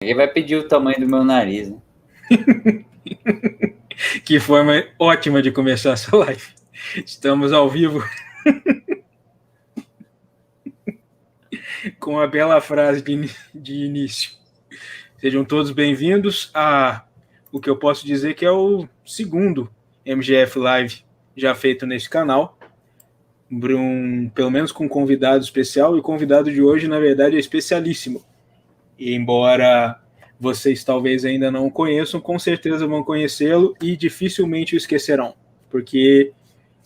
Ele vai pedir o tamanho do meu nariz, né? Que forma ótima de começar essa live. Estamos ao vivo com a bela frase de início. Sejam todos bem-vindos a o que eu posso dizer que é o segundo MGF Live já feito nesse canal. Pelo menos com um convidado especial, e o convidado de hoje, na verdade, é especialíssimo. E embora vocês talvez ainda não o conheçam, com certeza vão conhecê-lo e dificilmente o esquecerão, porque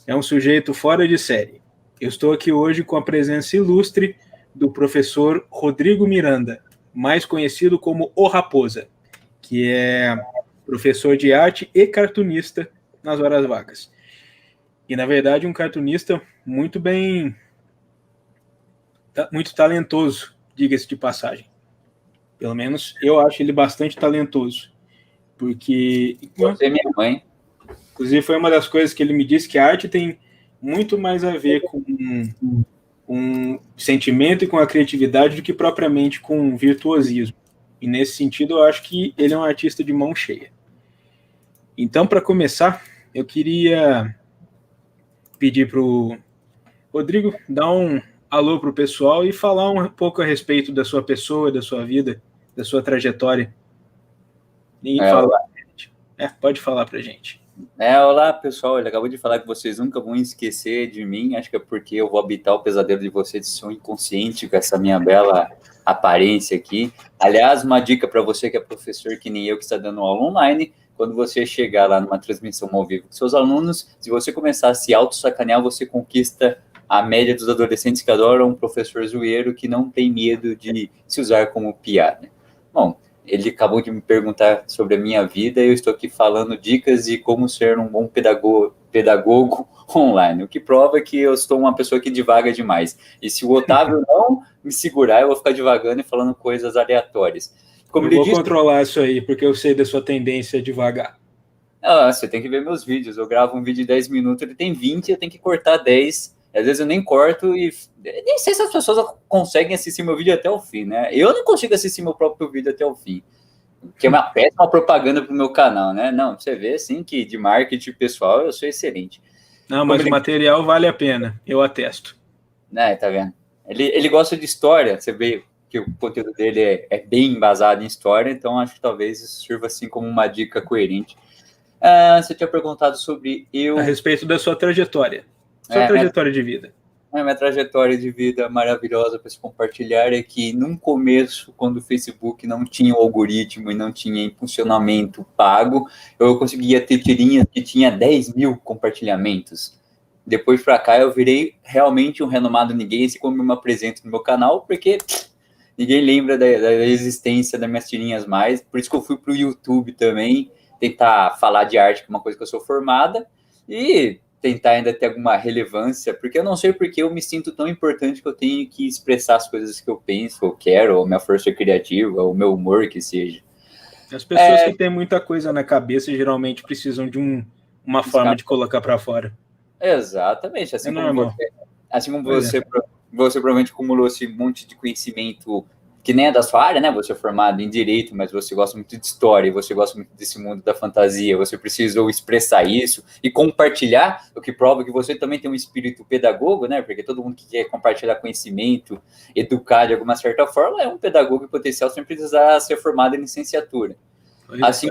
é um sujeito fora de série. Eu estou aqui hoje com a presença ilustre do professor Rodrigo Miranda, mais conhecido como O Raposa, que é professor de arte e cartunista nas horas vagas. E, na verdade, um cartunista muito talentoso, diga-se de passagem. Pelo menos eu acho ele bastante talentoso. Porque. Você é minha mãe. Inclusive, foi uma das coisas que ele me disse, que a arte tem muito mais a ver com um sentimento e com a criatividade do que propriamente com virtuosismo. E nesse sentido, eu acho que ele é um artista de mão cheia. Então, para começar, eu queria pedir para o Rodrigo dar um alô para o pessoal e falar um pouco a respeito da sua pessoa, da sua vida, da sua trajetória. Pode falar para a gente. Olá, pessoal. Ele acabou de falar que vocês nunca vão esquecer de mim. Acho que é porque eu vou habitar o pesadelo de vocês de ser um inconsciente com essa minha bela aparência aqui. Aliás, uma dica para você que é professor, que nem eu, que está dando aula online: quando você chegar lá numa transmissão ao vivo com seus alunos, se você começar a se auto-sacanear, você conquista a média dos adolescentes que adoram um professor zoeiro que não tem medo de se usar como piada. Bom, ele acabou de me perguntar sobre a minha vida e eu estou aqui falando dicas de como ser um bom pedagogo online, o que prova que eu sou uma pessoa que divaga demais. E se o Otávio não me segurar, eu vou ficar divagando e falando coisas aleatórias. Como eu vou controlar isso aí, porque eu sei da sua tendência a divagar. Você tem que ver meus vídeos. Eu gravo um vídeo de 10 minutos, ele tem 20, eu tenho que cortar 10. Às vezes eu nem corto e nem sei se as pessoas conseguem assistir meu vídeo até o fim, né? Eu não consigo assistir meu próprio vídeo até o fim, que é uma péssima propaganda pro meu canal, né? Não, você vê, assim, que de marketing pessoal eu sou excelente. Não, mas o material vale a pena, eu atesto. Tá vendo? Ele gosta de história, você vê que o conteúdo dele é bem embasado em história, então acho que talvez isso sirva assim como uma dica coerente. Você tinha perguntado sobre a respeito da sua trajetória. Trajetória de vida. Minha trajetória de vida maravilhosa para se compartilhar é que, num começo, quando o Facebook não tinha o algoritmo e não tinha impulsionamento pago, eu conseguia ter tirinhas que tinha 10 mil compartilhamentos. Depois para cá, eu virei realmente um renomado ninguém, assim como eu me apresento no meu canal, porque ninguém lembra da existência das minhas tirinhas mais. Por isso que eu fui para o YouTube também, tentar falar de arte, que é uma coisa que eu sou formada, e tentar ainda ter alguma relevância, porque eu não sei porque eu me sinto tão importante que eu tenho que expressar as coisas que eu penso, eu quero, ou minha força criativa, ou meu humor, que seja. As pessoas que têm muita coisa na cabeça geralmente precisam de uma forma de colocar para fora. Exatamente. Assim como você provavelmente acumulou esse monte de conhecimento que nem é da sua área, né? Você é formado em Direito, mas você gosta muito de História, você gosta muito desse mundo da fantasia, você precisou expressar isso e compartilhar, o que prova que você também tem um espírito pedagogo, né? Porque todo mundo que quer compartilhar conhecimento, educar de alguma certa forma, é um pedagogo em potencial sem precisar ser formado em licenciatura. Assim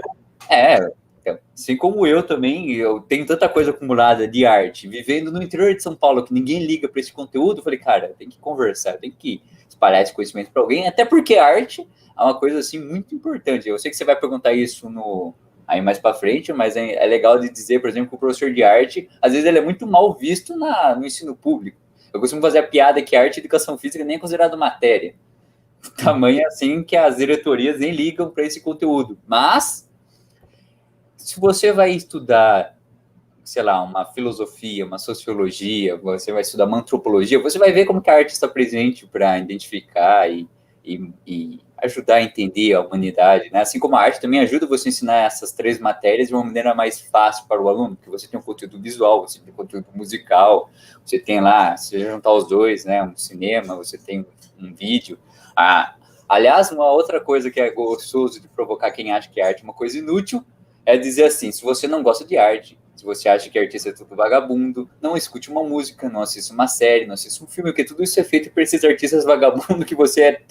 como eu também, eu tenho tanta coisa acumulada de arte, vivendo no interior de São Paulo, que ninguém liga para esse conteúdo, eu falei, cara, tem que conversar, tem que espalhar esse conhecimento para alguém, até porque a arte é uma coisa, assim, muito importante. Eu sei que você vai perguntar isso aí mais para frente, mas é legal de dizer, por exemplo, que o professor de arte, às vezes ele é muito mal visto no ensino público. Eu costumo fazer a piada que a arte e educação física nem é considerado matéria. Tamanho assim que as diretorias nem ligam para esse conteúdo. Mas, se você vai estudar, sei lá, uma filosofia, uma sociologia, você vai estudar uma antropologia, você vai ver como que a arte está presente para identificar e ajudar a entender a humanidade, né? Assim como a arte também ajuda você a ensinar essas 3 matérias de uma maneira mais fácil para o aluno, porque você tem um conteúdo visual, você tem um conteúdo musical, você tem lá, se você juntar os dois, né, um cinema, você tem um vídeo, Aliás, uma outra coisa que é gostoso de provocar quem acha que arte é uma coisa inútil é dizer assim, se você não gosta de arte, se você acha que artista é tudo vagabundo, não escute uma música, não assista uma série, não assista um filme, porque tudo isso é feito por esses artistas vagabundos que você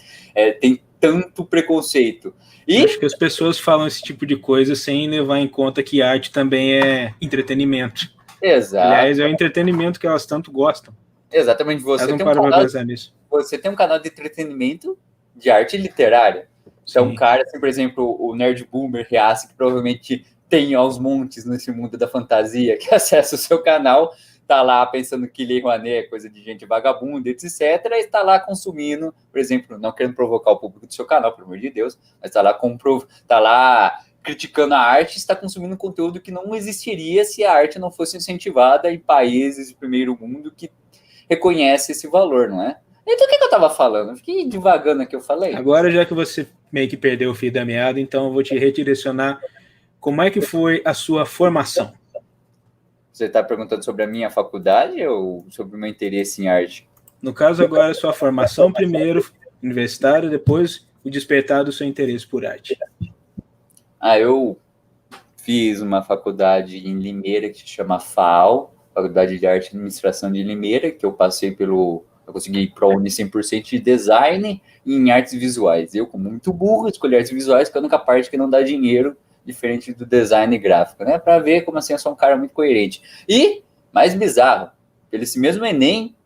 tem tanto preconceito. E acho que as pessoas falam esse tipo de coisa sem levar em conta que arte também é entretenimento. Exato. Aliás, é o entretenimento que elas tanto gostam. Exatamente. Você tem um canal de entretenimento de arte literária. Então, um cara, assim, por exemplo, o Nerd Boomer Reace, que provavelmente tem aos montes nesse mundo da fantasia, que acessa o seu canal, tá lá pensando que Lei Rouanet é coisa de gente vagabunda, etc., e está lá consumindo, por exemplo, não querendo provocar o público do seu canal, pelo amor de Deus, mas tá lá criticando a arte, está consumindo conteúdo que não existiria se a arte não fosse incentivada em países de primeiro mundo que reconhece esse valor, não é? Então, o que eu estava falando? Eu fiquei divagando aqui, eu falei. Agora, já que você meio que perdeu o fio da meada, então eu vou te redirecionar. Como é que foi a sua formação? Você está perguntando sobre a minha faculdade ou sobre o meu interesse em arte? No caso, agora, a sua formação primeiro, universitária, depois o despertar do seu interesse por arte. Eu fiz uma faculdade em Limeira que se chama FAO, Faculdade de Arte e Administração de Limeira, que eu passei eu consegui ir para a Uni 100% de design e em artes visuais. Eu, como muito burro, escolhi artes visuais, que é a única parte que não dá dinheiro, diferente do design gráfico, né? Para ver como assim eu sou um cara muito coerente. E, mais bizarro, esse mesmo Enem,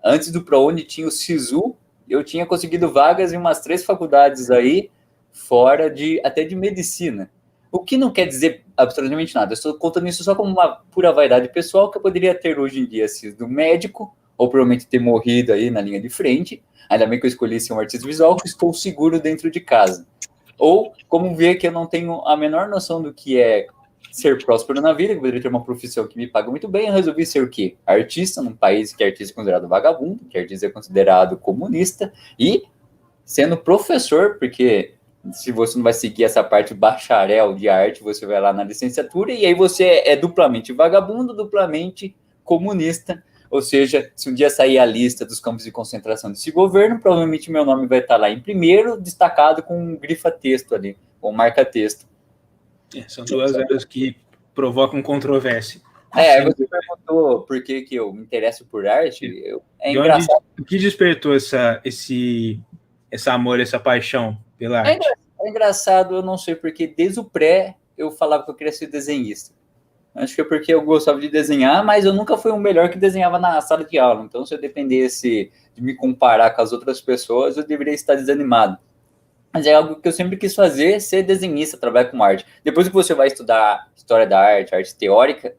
antes do ProUni tinha o SISU, eu tinha conseguido vagas em umas 3 faculdades aí, fora até de medicina. O que não quer dizer absolutamente nada. Eu estou contando isso só como uma pura vaidade pessoal que eu poderia ter hoje em dia sido médico, ou provavelmente ter morrido aí na linha de frente. Ainda bem que eu escolhi ser um artista visual, que estou seguro dentro de casa. Ou como ver que eu não tenho a menor noção do que é ser próspero na vida, que eu poderia ter uma profissão que me paga muito bem, eu resolvi ser o quê? Artista, num país que artista é considerado vagabundo, que artista é considerado comunista, e sendo professor, porque se você não vai seguir essa parte bacharel de arte, você vai lá na licenciatura, e aí você é duplamente vagabundo, duplamente comunista, ou seja, se um dia sair a lista dos campos de concentração desse governo, provavelmente meu nome vai estar lá em primeiro, destacado com um grifa-texto ali, ou marca-texto. São 2 áreas que provocam controvérsia. Você perguntou por que eu me interesso por arte. É engraçado. O que despertou esse amor, essa paixão pela arte? É engraçado, eu não sei porque desde o pré eu falava que eu queria ser desenhista. Acho que é porque eu gostava de desenhar, mas eu nunca fui o melhor que desenhava na sala de aula. Então, se eu dependesse de me comparar com as outras pessoas, eu deveria estar desanimado. Mas é algo que eu sempre quis fazer, ser desenhista, trabalhar com arte. Depois que você vai estudar história da arte, arte teórica,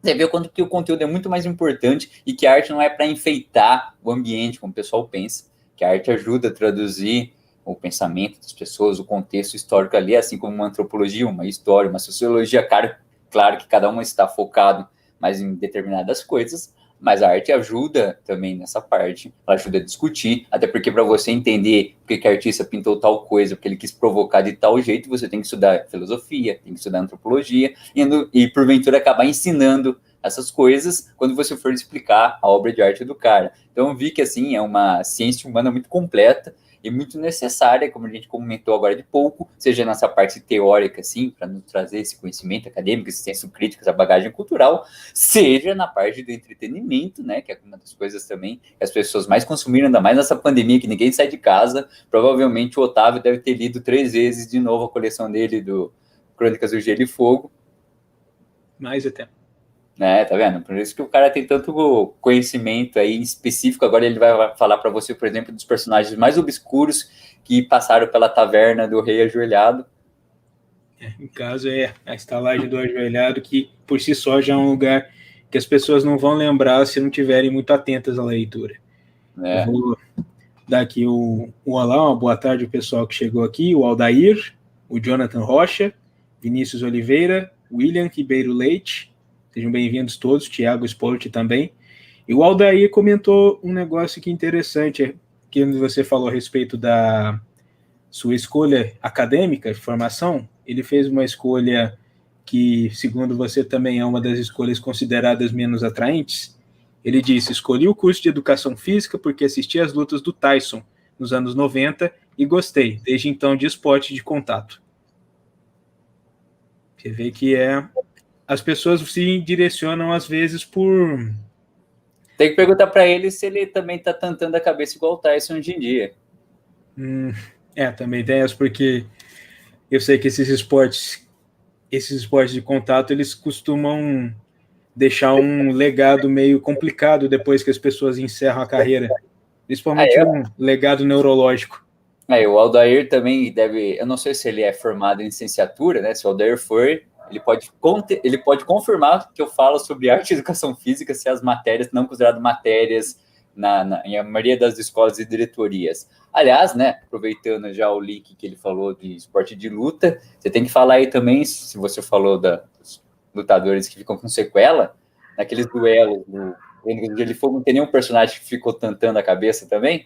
você vê o quanto que o conteúdo é muito mais importante e que a arte não é para enfeitar o ambiente, como o pessoal pensa. Que a arte ajuda a traduzir o pensamento das pessoas, o contexto histórico ali, assim como uma antropologia, uma história, uma sociologia, claro que cada um está focado mais em determinadas coisas, mas a arte ajuda também nessa parte, ela ajuda a discutir, até porque para você entender por que o artista pintou tal coisa, porque ele quis provocar de tal jeito, você tem que estudar filosofia, tem que estudar antropologia, e porventura acabar ensinando essas coisas quando você for explicar a obra de arte do cara. Então eu vi que assim, é uma ciência humana muito completa, e muito necessária, como a gente comentou agora de pouco, seja nessa parte teórica, assim, para nos trazer esse conhecimento acadêmico, esse senso crítico, essa bagagem cultural, seja na parte do entretenimento, né, que é uma das coisas também que as pessoas mais consumiram, ainda mais nessa pandemia, que ninguém sai de casa. Provavelmente o Otávio deve ter lido 3 vezes de novo a coleção dele do Crônicas do Gelo e Fogo. Mais até. Tá vendo? Por isso que o cara tem tanto conhecimento aí específico. Agora ele vai falar para você, por exemplo, dos personagens mais obscuros que passaram pela taverna do Rei Ajoelhado. No caso, é a estalagem do Ajoelhado, que por si só já é um lugar que as pessoas não vão lembrar se não estiverem muito atentas à leitura. Eu vou dar aqui o olá, uma boa tarde ao pessoal que chegou aqui, o Aldair, o Jonathan Rocha, Vinícius Oliveira, William Ribeiro Leite, sejam bem-vindos todos, Thiago Sport também. E o Aldair comentou um negócio que interessante, que você falou a respeito da sua escolha acadêmica, de formação. Ele fez uma escolha que, segundo você, também é uma das escolhas consideradas menos atraentes. Ele disse: escolhi o curso de Educação Física porque assisti às lutas do Tyson nos anos 90 e gostei, desde então, de esporte de contato. Você vê que as pessoas se direcionam, às vezes, por... Tem que perguntar para ele se ele também tá tentando a cabeça igual o Tyson hoje em dia. Também tem essa, porque eu sei que esses esportes de contato, eles costumam deixar um legado meio complicado depois que as pessoas encerram a carreira. Principalmente um legado neurológico. O Aldair também deve... Eu não sei se ele é formado em licenciatura, né? Se o Aldair for, ele pode confirmar que eu falo sobre arte e educação física se as matérias não consideradas matérias em a maioria das escolas e diretorias. Aliás, né, aproveitando já o link que ele falou de esporte de luta, você tem que falar aí também, se você falou dos lutadores que ficam com sequela, naqueles duelos do Gelo de Fogo, não tem nenhum personagem que ficou tantando a cabeça também?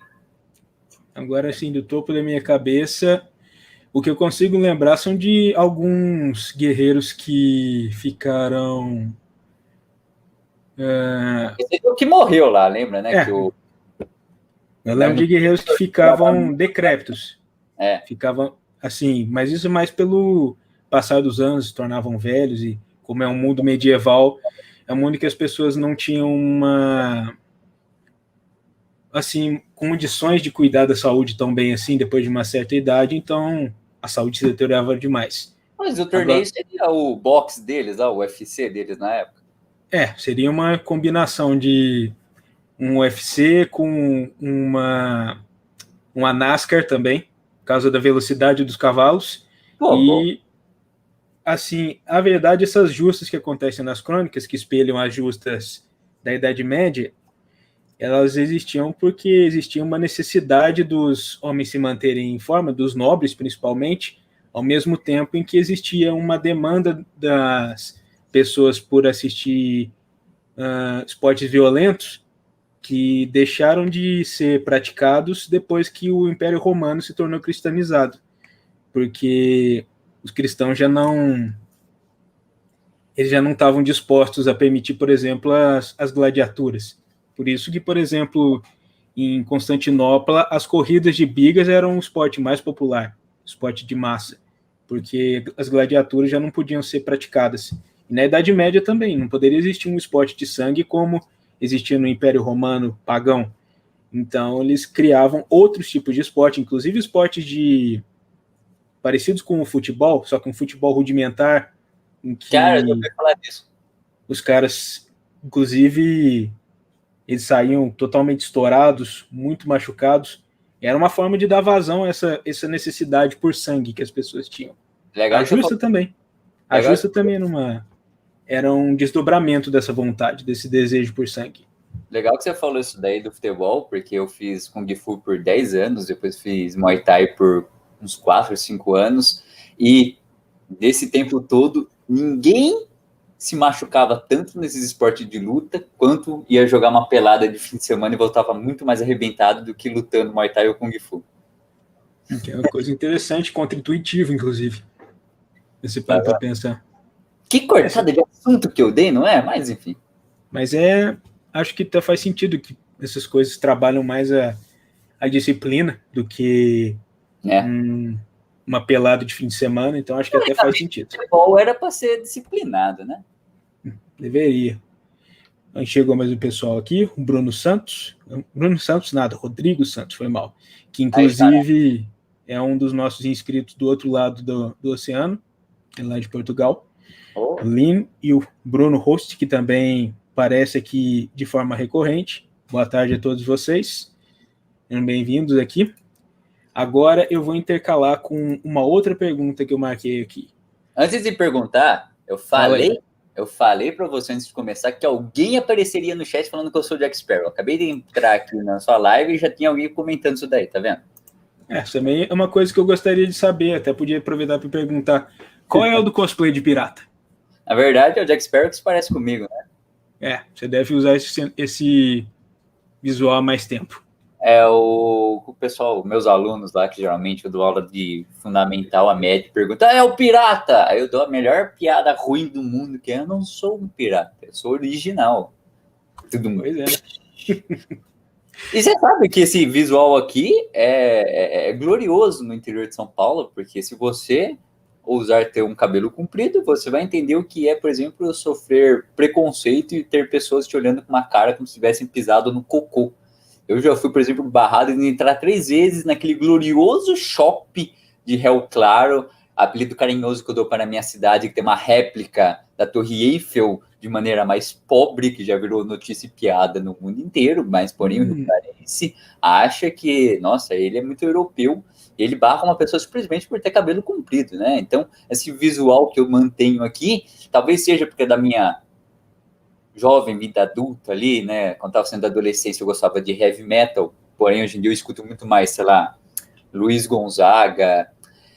Agora, assim, do topo da minha cabeça, o que eu consigo lembrar são de alguns guerreiros que ficaram... Esse é o que morreu lá, lembra, né? Eu lembro de guerreiros que ficavam decrépitos. Ficavam assim, mas isso mais pelo passar dos anos, se tornavam velhos, e como é um mundo medieval, é um mundo que as pessoas não tinham condições de cuidar da saúde tão bem assim, depois de uma certa idade, então a saúde se deteriorava demais. Mas o torneio seria o boxe deles, o UFC deles na época? Seria uma combinação de um UFC com uma NASCAR também, por causa da velocidade dos cavalos. Assim, a verdade, essas justas que acontecem nas crônicas, que espelham as justas da Idade Média, elas existiam porque existia uma necessidade dos homens se manterem em forma, dos nobres principalmente, ao mesmo tempo em que existia uma demanda das pessoas por assistir esportes violentos que deixaram de ser praticados depois que o Império Romano se tornou cristianizado, porque os cristãos já não estavam dispostos a permitir, por exemplo, as gladiaturas. Por isso que, por exemplo, em Constantinopla, as corridas de bigas eram o esporte mais popular, esporte de massa, porque as gladiaturas já não podiam ser praticadas. E na Idade Média também, não poderia existir um esporte de sangue como existia no Império Romano pagão. Então, eles criavam outros tipos de esporte, inclusive esportes parecidos com o futebol, só que um futebol rudimentar, em que eu já ouvi falar disso. Os caras, inclusive, eles saíam totalmente estourados, muito machucados. Era uma forma de dar vazão a essa necessidade por sangue que as pessoas tinham. Legal, a justa também. A justa também era um desdobramento dessa vontade, desse desejo por sangue. Legal que você falou isso daí do futebol, porque eu fiz Kung Fu por 10 anos, depois fiz Muay Thai por uns 4 ou 5 anos, e nesse tempo todo, ninguém se machucava tanto nesses esportes de luta, quanto ia jogar uma pelada de fim de semana e voltava muito mais arrebentado do que lutando Muay Thai ou Kung Fu. Que é uma coisa interessante, contra-intuitiva, inclusive. Esse para pra pensar. Que cortada de assunto que eu dei, não é? Mas, enfim. Mas acho que faz sentido que essas coisas trabalham mais a disciplina do que uma pelada de fim de semana, então acho que até faz sentido. O futebol era para ser disciplinado, né? Deveria. Aí chegou mais o pessoal aqui, o Bruno Santos. Rodrigo Santos, foi mal. Que inclusive é um dos nossos inscritos do outro lado do oceano, lá de Portugal. O Lin e o Bruno Host, que também aparece aqui de forma recorrente. Boa tarde a todos vocês. Sejam bem-vindos aqui. Agora eu vou intercalar com uma outra pergunta que eu marquei aqui. Antes de perguntar, eu falei para você antes de começar que alguém apareceria no chat falando que eu sou o Jack Sparrow. Acabei de entrar aqui na sua live e já tinha alguém comentando isso daí, tá vendo? Também é uma coisa que eu gostaria de saber, até podia aproveitar para perguntar, qual é o do cosplay de pirata? Na verdade, é o Jack Sparrow que se parece comigo, né? Você deve usar esse visual há mais tempo. O pessoal, meus alunos lá, que geralmente eu dou aula de fundamental a média, perguntam, é o pirata? Aí eu dou a melhor piada ruim do mundo, que eu não sou um pirata, eu sou original. Tudo pois é. E você sabe que esse visual aqui é glorioso no interior de São Paulo, porque se você ousar ter um cabelo comprido, você vai entender o que é, por exemplo, sofrer preconceito e ter pessoas te olhando com uma cara como se tivessem pisado no cocô. Eu já fui, por exemplo, barrado de entrar 3 vezes naquele glorioso shopping de Rio Claro, apelido carinhoso que eu dou para a minha cidade, que tem uma réplica da Torre Eiffel de maneira mais pobre, que já virou notícia e piada no mundo inteiro, mas porém o Rio Clarense acha que, nossa, ele é muito europeu, ele barra uma pessoa simplesmente por ter cabelo comprido, né? Então, esse visual que eu mantenho aqui, talvez seja porque é da minha jovem, vida adulta ali, né? Quando estava sendo adolescência, eu gostava de heavy metal, porém hoje em dia eu escuto muito mais, sei lá, Luiz Gonzaga,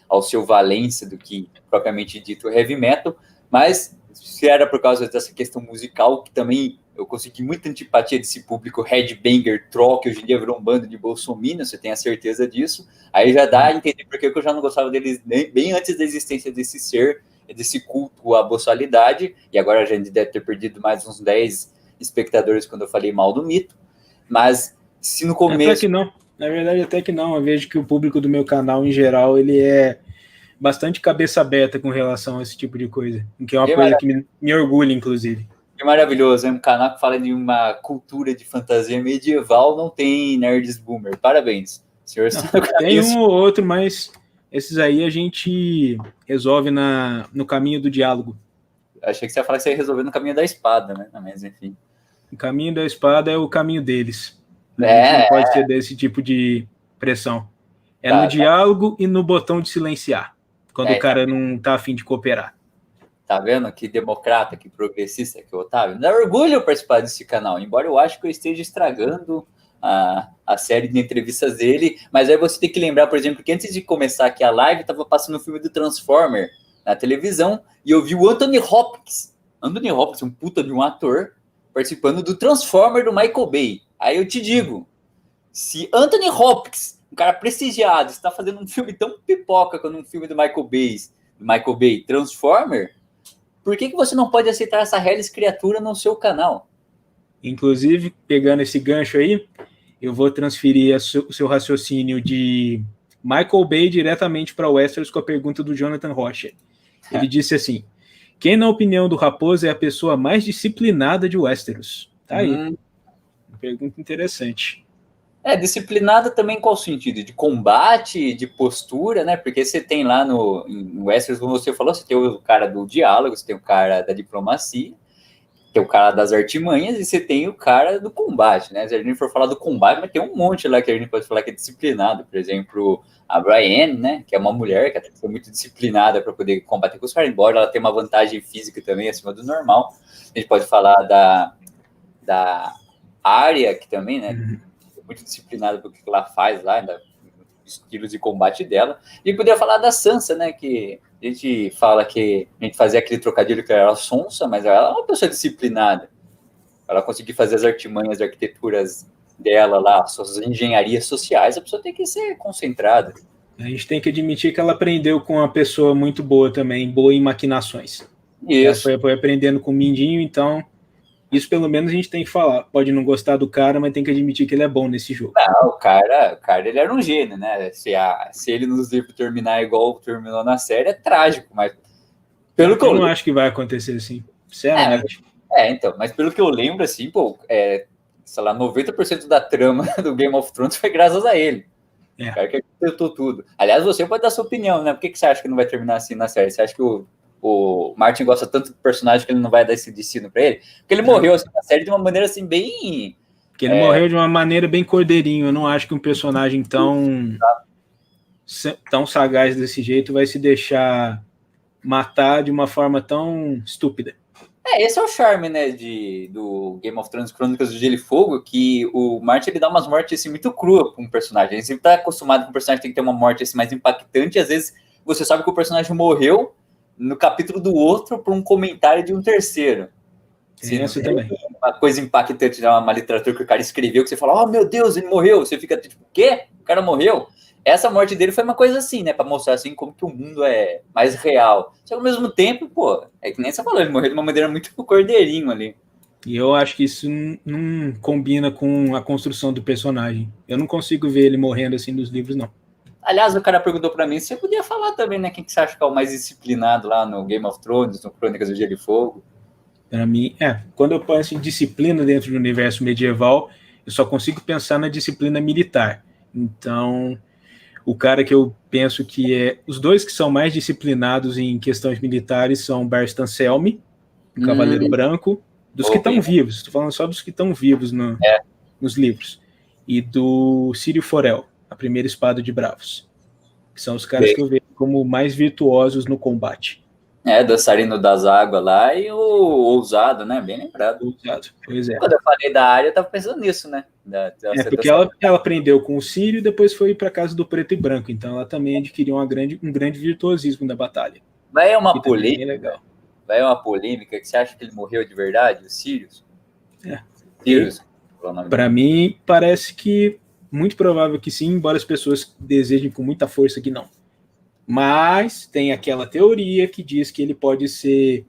Alceu Valença do que propriamente dito heavy metal, mas se era por causa dessa questão musical, que também eu consegui muita antipatia desse público headbanger troll, que hoje em dia virou um bando de bolsominions, você tem a certeza disso, aí já dá a entender porque eu já não gostava deles bem antes da existência desse ser, desse culto à boçalidade, e agora a gente deve ter perdido mais uns 10 espectadores quando eu falei mal do mito, mas se no começo... Até que não, na verdade até que não, eu vejo que o público do meu canal em geral, ele é bastante cabeça aberta com relação a esse tipo de coisa, que é uma coisa que me orgulha, inclusive. Que maravilhoso, é um canal que fala de uma cultura de fantasia medieval, não tem nerds boomer, parabéns. Senhor, não, tem um ou outro, mas esses aí a gente resolve no caminho do diálogo. Achei que você ia falar que você ia resolver no caminho da espada, né? Mas enfim. O caminho da espada é o caminho deles. A gente não pode ter desse tipo de pressão. É no diálogo e no botão de silenciar, quando o cara não tá afim de cooperar. Tá vendo? Que democrata, que progressista, que Otávio. Me dá orgulho participar desse canal, embora eu acho que eu esteja estragando a série de entrevistas dele, mas aí você tem que lembrar, por exemplo, que antes de começar aqui a live, tava passando o filme do Transformer na televisão, e eu vi o Anthony Hopkins, um puta de um ator, participando do Transformer do Michael Bay. Aí eu te digo, se Anthony Hopkins, um cara prestigiado, está fazendo um filme tão pipoca quanto um filme do Michael Bay, Transformer, por que você não pode aceitar essa Hellis criatura no seu canal? Inclusive, pegando esse gancho aí, eu vou transferir o seu raciocínio de Michael Bay diretamente para Westeros com a pergunta do Jonathan Rocha. Ele disse assim: quem, na opinião do Raposo, é a pessoa mais disciplinada de Westeros? Tá aí. Uma pergunta interessante. Disciplinada também em qual sentido? De combate, de postura, né? Porque você tem lá em Westeros, como você falou, você tem o cara do diálogo, você tem o cara da diplomacia, tem o cara das artimanhas e você tem o cara do combate, né? Se a gente for falar do combate, mas tem um monte lá que a gente pode falar que é disciplinado. Por exemplo, a Brienne, né? Que é uma mulher que foi muito disciplinada para poder combater com os caras, embora ela tenha uma vantagem física também acima do normal. A gente pode falar da Arya, que também, né? Muito disciplinada porque ela faz lá, estilos de combate dela. E poderia falar da Sansa, né? Que a gente fala que a gente fazia aquele trocadilho que ela era sonsa, mas ela é uma pessoa disciplinada. Ela conseguir fazer as artimanhas, as arquiteturas dela lá, suas engenharias sociais, a pessoa tem que ser concentrada. A gente tem que admitir que ela aprendeu com uma pessoa muito boa também, boa em maquinações. Isso. Ela foi aprendendo com o Mindinho, então isso pelo menos a gente tem que falar. Pode não gostar do cara, mas tem que admitir que ele é bom nesse jogo. Não, o cara ele era um gênio, né? Se ele nos livros terminar igual terminou na série, é trágico, mas pelo que eu não acho que vai acontecer assim, sinceramente. Então, mas pelo que eu lembro, assim, sei lá, 90% da trama do Game of Thrones foi graças a ele. O cara que acreditou tudo. Aliás, você pode dar sua opinião, né? Por que você acha que não vai terminar assim na série? Você acha que o Martin gosta tanto do personagem que ele não vai dar esse destino pra ele? Porque ele morreu assim, na série de uma maneira assim, bem... Porque ele morreu de uma maneira bem cordeirinho. Eu não acho que um personagem tão sagaz desse jeito vai se deixar matar de uma forma tão estúpida. Esse é o charme, né, do Game of Thrones Crônicas do Gelo e Fogo, que o Martin, ele dá umas mortes assim, muito cruas para um personagem. Ele sempre tá acostumado com o personagem tem que ter uma morte assim, mais impactante, e às vezes você sabe que o personagem morreu no capítulo do outro por um comentário de um terceiro. Isso também. Uma coisa impactante, né, uma literatura que o cara escreveu, que você fala, oh meu Deus, ele morreu. Você fica tipo, o quê? O cara morreu? Essa morte dele foi uma coisa assim, né? Pra mostrar assim como que o mundo é mais real. Só que ao mesmo tempo, pô, é que nem você falou, ele morreu de uma maneira muito cordeirinho ali. E eu acho que isso não combina com a construção do personagem. Eu não consigo ver ele morrendo assim nos livros, não. Aliás, o cara perguntou pra mim, você podia falar também, né? Quem que você acha que é o mais disciplinado lá no Game of Thrones, no Crônicas do Gelo e Fogo? Para mim, quando eu penso em disciplina dentro do universo medieval, eu só consigo pensar na disciplina militar. Então, o cara que eu penso que os dois que são mais disciplinados em questões militares são Barstan Selmy, o Cavaleiro Branco, dos que estão vivos, estou falando só dos que estão vivos nos livros, e do Círio Forel, a primeira espada de Bravos, que são os caras que eu vejo como mais virtuosos no combate. Dançarino das Águas lá e o Ousado, né? Bem lembrado. Ousado, pois é. Quando eu falei da área, eu tava pensando nisso, né? Porque ela aprendeu com o Círio e depois foi para casa do Preto e Branco, então ela também adquiriu um grande virtuosismo da batalha. Vai uma polêmica. Vai uma polêmica que você acha que ele morreu de verdade, o Sirius? Sirius. Para mim, parece que muito provável que sim, embora as pessoas desejem com muita força que não. Mas tem aquela teoria que diz que ele pode ser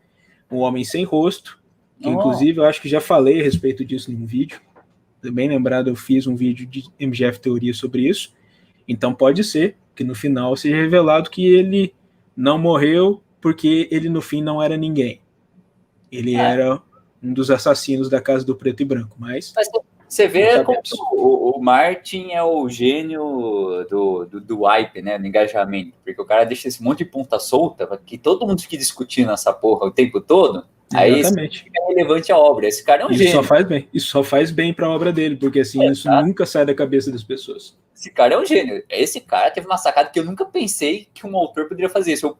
um homem sem rosto, que inclusive eu acho que já falei a respeito disso em um vídeo. Bem lembrado, eu fiz um vídeo de MGF Teoria sobre isso. Então pode ser que no final seja revelado que ele não morreu porque ele no fim não era ninguém. Ele era um dos assassinos da Casa do Preto e Branco, mas você vê como o Martin é o gênio do wipe, né, do engajamento, porque o cara deixa esse monte de ponta solta que todo mundo fique discutindo essa porra o tempo todo. Exatamente. Aí fica relevante a obra. Esse cara é um gênio. Isso só faz bem para a obra dele, porque assim, isso nunca sai da cabeça das pessoas. Esse cara é um gênio. Esse cara teve uma sacada que eu nunca pensei que um autor poderia fazer isso. Eu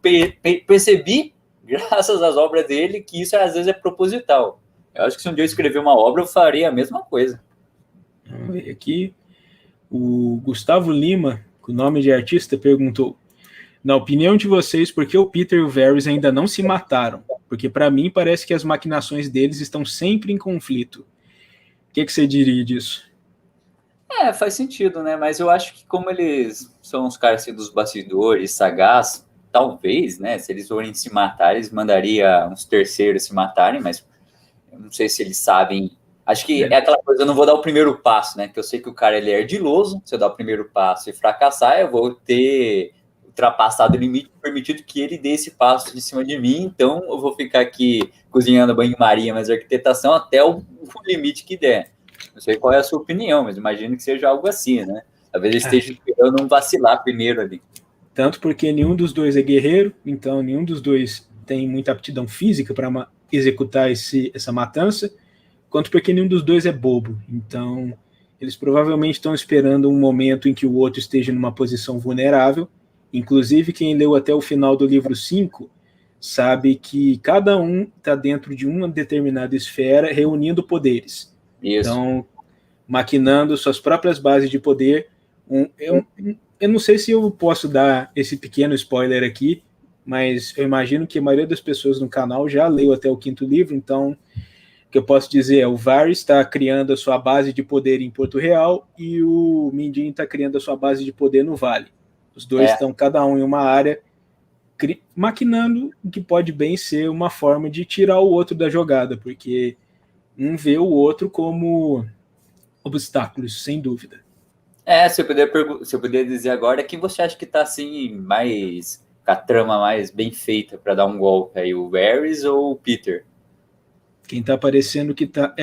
percebi, graças às obras dele, que isso às vezes é proposital. Eu acho que se um dia eu escrever uma obra, eu faria a mesma coisa. Vamos ver aqui. O Gustavo Lima, com o nome de artista, perguntou: na opinião de vocês, por que o Peter e o Varys ainda não se mataram? Porque para mim parece que as maquinações deles estão sempre em conflito. O que você diria disso? Faz sentido, né? Mas eu acho que como eles são os caras assim, dos bastidores, sagaz, talvez, né? Se eles forem se matar, eles mandariam uns terceiros se matarem, mas eu não sei se eles sabem. Acho que é aquela coisa, eu não vou dar o primeiro passo, né? Que eu sei que o cara ele é ardiloso, se eu dar o primeiro passo e fracassar, eu vou ter ultrapassado o limite permitido que ele dê esse passo de cima de mim, então eu vou ficar aqui cozinhando banho-maria, mas arquitetação até o limite que der. Não sei qual é a sua opinião, mas imagino que seja algo assim, né? Talvez ele esteja esperando não vacilar primeiro ali. Tanto porque nenhum dos dois é guerreiro, então nenhum dos dois tem muita aptidão física para executar essa matança, quanto porque nenhum dos dois é bobo. Então, eles provavelmente estão esperando um momento em que o outro esteja numa posição vulnerável. Inclusive, quem leu até o final do livro 5 sabe que cada um está dentro de uma determinada esfera, reunindo poderes. Isso. Então, maquinando suas próprias bases de poder. Eu não sei se eu posso dar esse pequeno spoiler aqui, mas eu imagino que a maioria das pessoas no canal já leu até o 5º livro, então o que eu posso dizer é o Varys está criando a sua base de poder em Porto Real e o Mindinho está criando a sua base de poder no Vale. Os dois estão cada um em uma área maquinando o que pode bem ser uma forma de tirar o outro da jogada, porque um vê o outro como obstáculos, sem dúvida. Se eu puder dizer agora, quem você acha que está assim, mais com a trama mais bem feita para dar um golpe aí, o Varys ou o Peter? Quem está parecendo que está...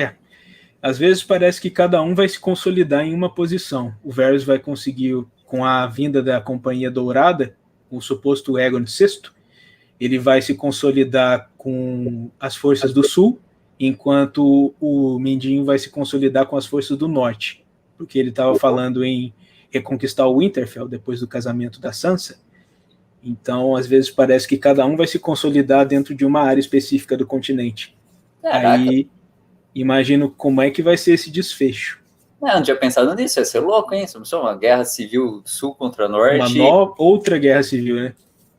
Às vezes parece que cada um vai se consolidar em uma posição. O Varys vai conseguir, com a vinda da Companhia Dourada, o suposto Aegon VI, ele vai se consolidar com as forças do Sul, enquanto o Mindinho vai se consolidar com as forças do Norte, porque ele estava falando em reconquistar o Winterfell depois do casamento da Sansa. Então, às vezes parece que cada um vai se consolidar dentro de uma área específica do continente. Caraca. Aí, imagino como é que vai ser esse desfecho. Não tinha pensado nisso, ia ser louco, hein? Uma guerra civil Sul contra Norte. Outra guerra civil, né?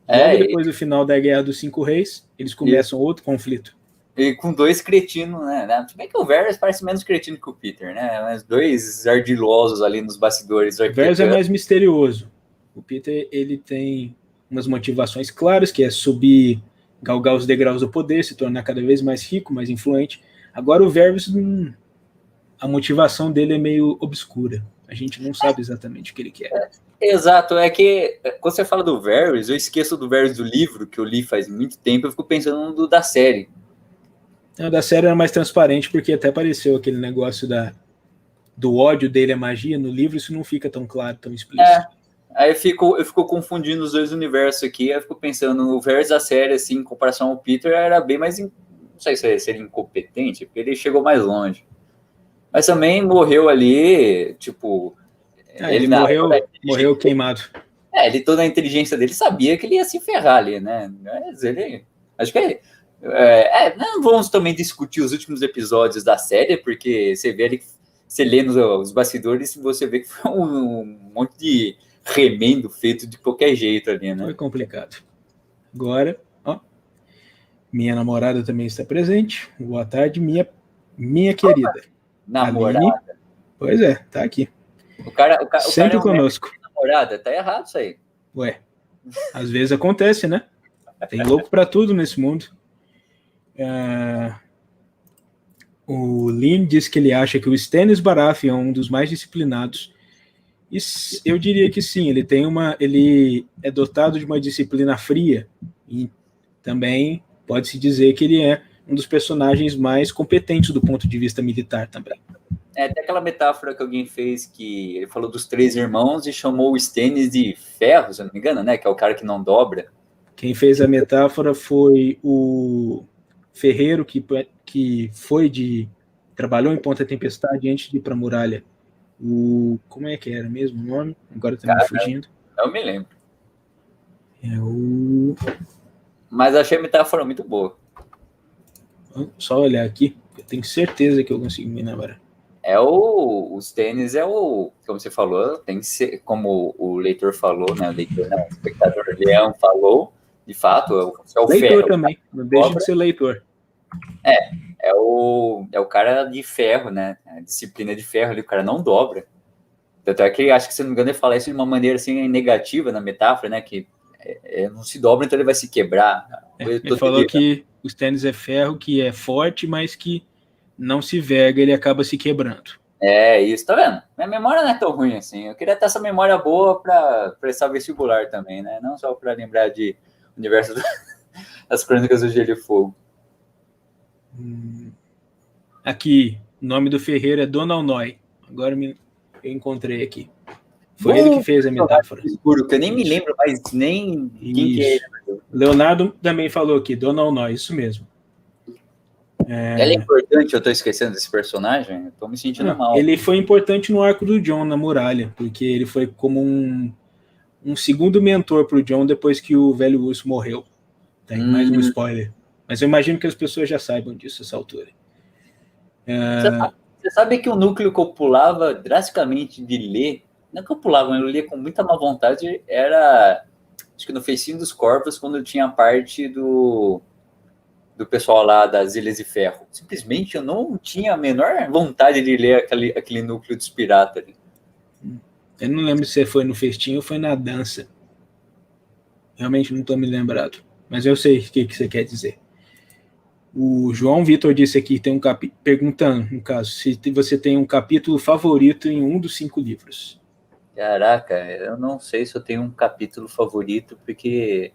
Logo depois do final da Guerra dos 5 Reis, eles começam outro conflito. E com dois cretinos, né? Se bem que o Varys parece menos cretino que o Peter, né? Mas dois ardilosos ali nos bastidores. O Varys é mais misterioso. O Peter, ele tem umas motivações claras, que é subir, galgar os degraus do poder, se tornar cada vez mais rico, mais influente. Agora o Varys, a motivação dele é meio obscura. A gente não sabe exatamente o que ele quer. Exato, é que quando você fala do Varys, eu esqueço do Varys do livro, que eu li faz muito tempo, eu fico pensando no da série. Da série era mais transparente, porque até apareceu aquele negócio do ódio dele à magia. No livro isso não fica tão claro, tão explícito. Aí eu fico confundindo os dois universos aqui, eu fico pensando, o Varys da série, assim, em comparação ao Peter, era bem mais, não sei se seria incompetente, porque ele chegou mais longe. Mas também morreu ali, tipo... ele morreu queimado. Ele, toda a inteligência dele, sabia que ele ia se ferrar ali, né? Mas ele... Acho que não vamos também discutir os últimos episódios da série, porque você vê ali, você lê nos bastidores, você vê que foi um monte de remendo feito de qualquer jeito ali, né? Foi complicado. Agora, minha namorada também está presente. Boa tarde, minha querida. Namorada? Aline. Pois é, tá aqui. O cara sempre conosco. Namorada, tá errado isso aí. Ué, às vezes acontece, né? Tem louco pra tudo nesse mundo. O Lin diz que ele acha que o Stannis Baratheon é um dos mais disciplinados. E eu diria que sim, ele é dotado de uma disciplina fria. E também pode-se dizer que ele é um dos personagens mais competentes do ponto de vista militar também. Tem aquela metáfora que alguém fez, que ele falou dos 3 irmãos e chamou o Stannis de ferro, se eu não me engano, né? Que é o cara que não dobra. Quem fez a metáfora foi o ferreiro que trabalhou em Ponta Tempestade antes de ir para a muralha. Como é que era mesmo o nome? Agora tá me fugindo. Eu me lembro. Mas achei a metáfora muito boa. Só olhar aqui, eu tenho certeza que eu consigo me lembrar. O Stannis como você falou, tem que ser, como o leitor falou, né? O espectador Leão falou, de fato, é o leitor ferro. Também, não deixa de ser leitor. É o cara de ferro, né? A disciplina de ferro ali, o cara não dobra. Tanto é que, acho que, se não me engano, ele fala isso de uma maneira assim, negativa na metáfora, né? Que não se dobra, então ele vai se quebrar. Ele falou que o Stannis é ferro, que é forte, mas que não se verga, ele acaba se quebrando. Isso, tá vendo? Minha memória não é tão ruim assim. Eu queria ter essa memória boa para prestar vestibular também, né? Não só para lembrar de universo das Crônicas do Gelo e Fogo. Aqui, o nome do ferreiro é Donald Noy. Agora eu encontrei aqui. Foi ele que fez a metáfora. Escuro, que eu nem me lembro mais nem quem que é ele. Leonardo também falou aqui, Donald Noy, isso mesmo. Ela é importante, eu tô esquecendo desse personagem, eu tô me sentindo mal. Ele foi importante no arco do Jon na muralha, porque ele foi como um segundo mentor pro Jon depois que o velho urso morreu. Tem mais um spoiler. Mas eu imagino que as pessoas já saibam disso a essa altura. Você sabe que o núcleo que eu pulava drasticamente de ler, não que eu pulava, eu lia com muita má vontade, era, acho que no Feicinho dos Corvos, quando eu tinha a parte do pessoal lá das Ilhas de Ferro. Simplesmente eu não tinha a menor vontade de ler aquele núcleo dos piratas ali. Eu não lembro se foi no festim ou foi na dança. Realmente não estou me lembrado. Mas eu sei o que você quer dizer. O João Vitor disse aqui, tem perguntando, no caso, se você tem um capítulo favorito em um dos 5 livros. Caraca, eu não sei se eu tenho um capítulo favorito, porque,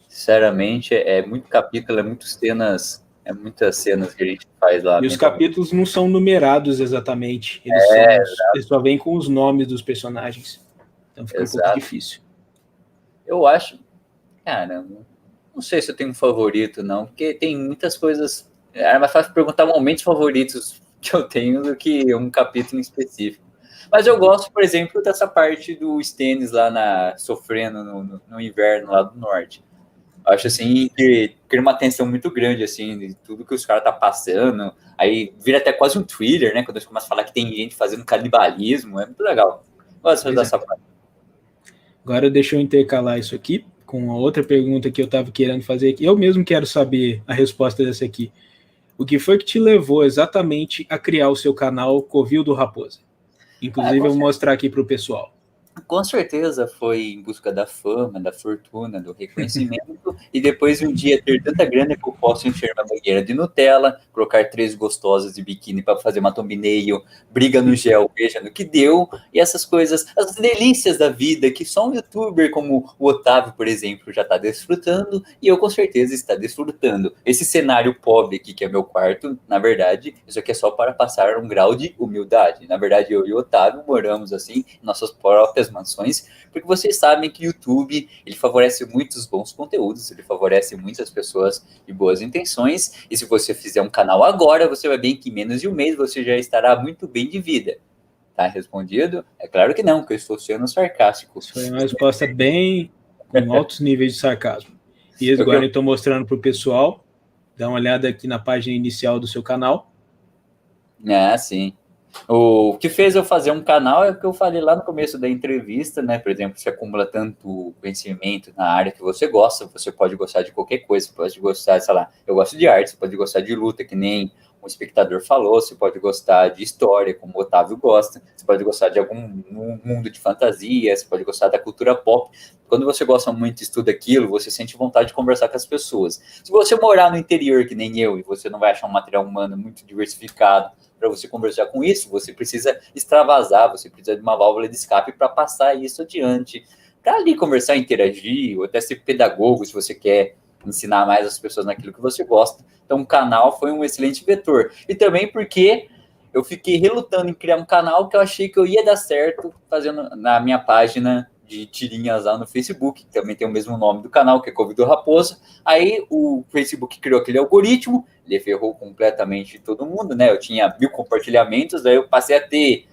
sinceramente, é muito capítulo, muitas cenas que a gente faz lá. E os capítulos não são numerados exatamente, eles só vêm com os nomes dos personagens. Então fica um pouco difícil. Eu acho, cara, não sei se eu tenho um favorito, não, porque tem muitas coisas. É mais fácil perguntar momentos favoritos que eu tenho do que um capítulo em específico. Mas eu gosto, por exemplo, dessa parte do Stannis lá sofrendo no inverno lá do norte. Acho assim que cria uma tensão muito grande assim, de tudo que os caras tá passando. Aí vira até quase um thriller, né? Quando eles começam a falar que tem gente fazendo canibalismo. É muito legal. Gosto dessa parte. Agora deixa eu intercalar isso aqui com a outra pergunta que eu estava querendo fazer aqui. Eu mesmo quero saber a resposta dessa aqui. O que foi que te levou exatamente a criar o seu canal Covil do Raposa? Inclusive, eu vou mostrar aqui para o pessoal. Com certeza foi em busca da fama, da fortuna, do reconhecimento, e depois de um dia ter tanta grana que eu posso encher uma banheira de Nutella, colocar 3 gostosas de biquíni para fazer uma thumbnail, briga no gel, veja no que deu, e essas coisas, as delícias da vida que só um youtuber como o Otávio, por exemplo, já está desfrutando, e eu com certeza está desfrutando. Esse cenário pobre aqui, que é meu quarto, na verdade, isso aqui é só para passar um grau de humildade. Na verdade, eu e o Otávio moramos assim, em nossas próprias mansões, porque vocês sabem que o YouTube, ele favorece muitos bons conteúdos, ele favorece muitas pessoas de boas intenções, e se você fizer um canal agora, você vai ver que em menos de um mês você já estará muito bem de vida. Tá respondido? É claro que não, que eu estou sendo sarcástico. Isso foi uma resposta bem com altos níveis de sarcasmo. E agora eu estou mostrando para o pessoal, dá uma olhada aqui na página inicial do seu canal. Ah, sim. O que fez eu fazer um canal é o que eu falei lá no começo da entrevista, né? Por exemplo, você acumula tanto conhecimento na área que você gosta, você pode gostar de qualquer coisa, você pode gostar, sei lá, eu gosto de arte, você pode gostar de luta, que nem um espectador falou, você pode gostar de história, como o Otávio gosta, você pode gostar de algum mundo de fantasia, você pode gostar da cultura pop. Quando você gosta muito e estuda aquilo, você sente vontade de conversar com as pessoas. Se você morar no interior, que nem eu, e você não vai achar um material humano muito diversificado, para você conversar com isso, você precisa extravasar, você precisa de uma válvula de escape para passar isso adiante. Para ali conversar, interagir, ou até ser pedagogo, se você quer ensinar mais as pessoas naquilo que você gosta. Então, o canal foi um excelente vetor. E também porque eu fiquei relutando em criar um canal que eu achei que eu ia dar certo fazendo na minha página de tirinhas lá no Facebook, que também tem o mesmo nome do canal, que é Couve do Raposo. Aí o Facebook criou aquele algoritmo, ele ferrou completamente todo mundo, né? Eu tinha 1000 compartilhamentos, aí eu passei a ter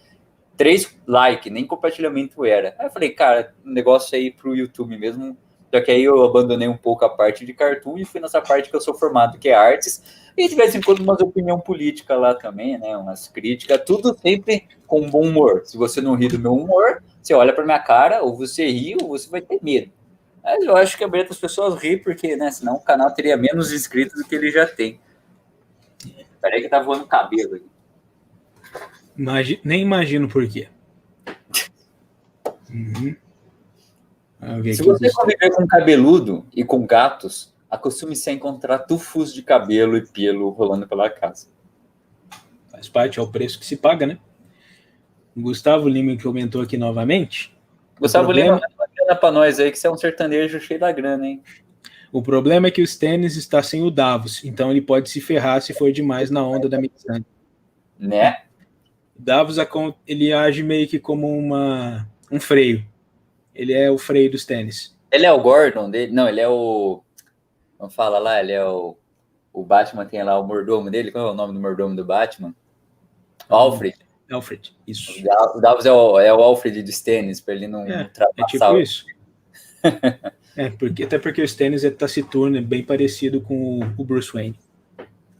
3 likes, nem compartilhamento era. Aí eu falei, cara, o negócio é ir pro YouTube mesmo. Só que aí eu abandonei um pouco a parte de cartoon e fui nessa parte que eu sou formado, que é artes. E de vez em quando umas opinião política lá também, né? Umas críticas, tudo sempre com bom humor. Se você não ri do meu humor, você olha pra minha cara, ou você ri, ou você vai ter medo. Mas eu acho que a maioria das pessoas ri, porque, né? Senão o canal teria menos inscritos do que ele já tem. Peraí que tá voando cabelo aqui. Nem imagino por quê. Se você conviver com cabeludo e com gatos, acostume-se a encontrar tufos de cabelo e pelo rolando pela casa. Faz parte, é o preço que se paga, né? O Gustavo Lima que comentou aqui novamente. Gustavo Lima, dá uma grana pra nós aí, que você é um sertanejo cheio da grana, hein? O problema é que o Stennis está sem o Davos, então ele pode se ferrar se for demais na onda da Mixane. Né? O Davos, ele age meio que como um freio. Ele é o freio do Stennis. Ele é o Gordon dele? Não, ele é o... Vamos falar lá, ele é o... O Batman tem lá o mordomo dele. Qual é o nome do mordomo do Batman? Alfred. Alfred, isso. O Davos é o Alfred do Stennis, para ele não ultrapassar. É tipo isso. Até porque o Stennis é taciturno, é bem parecido com o Bruce Wayne.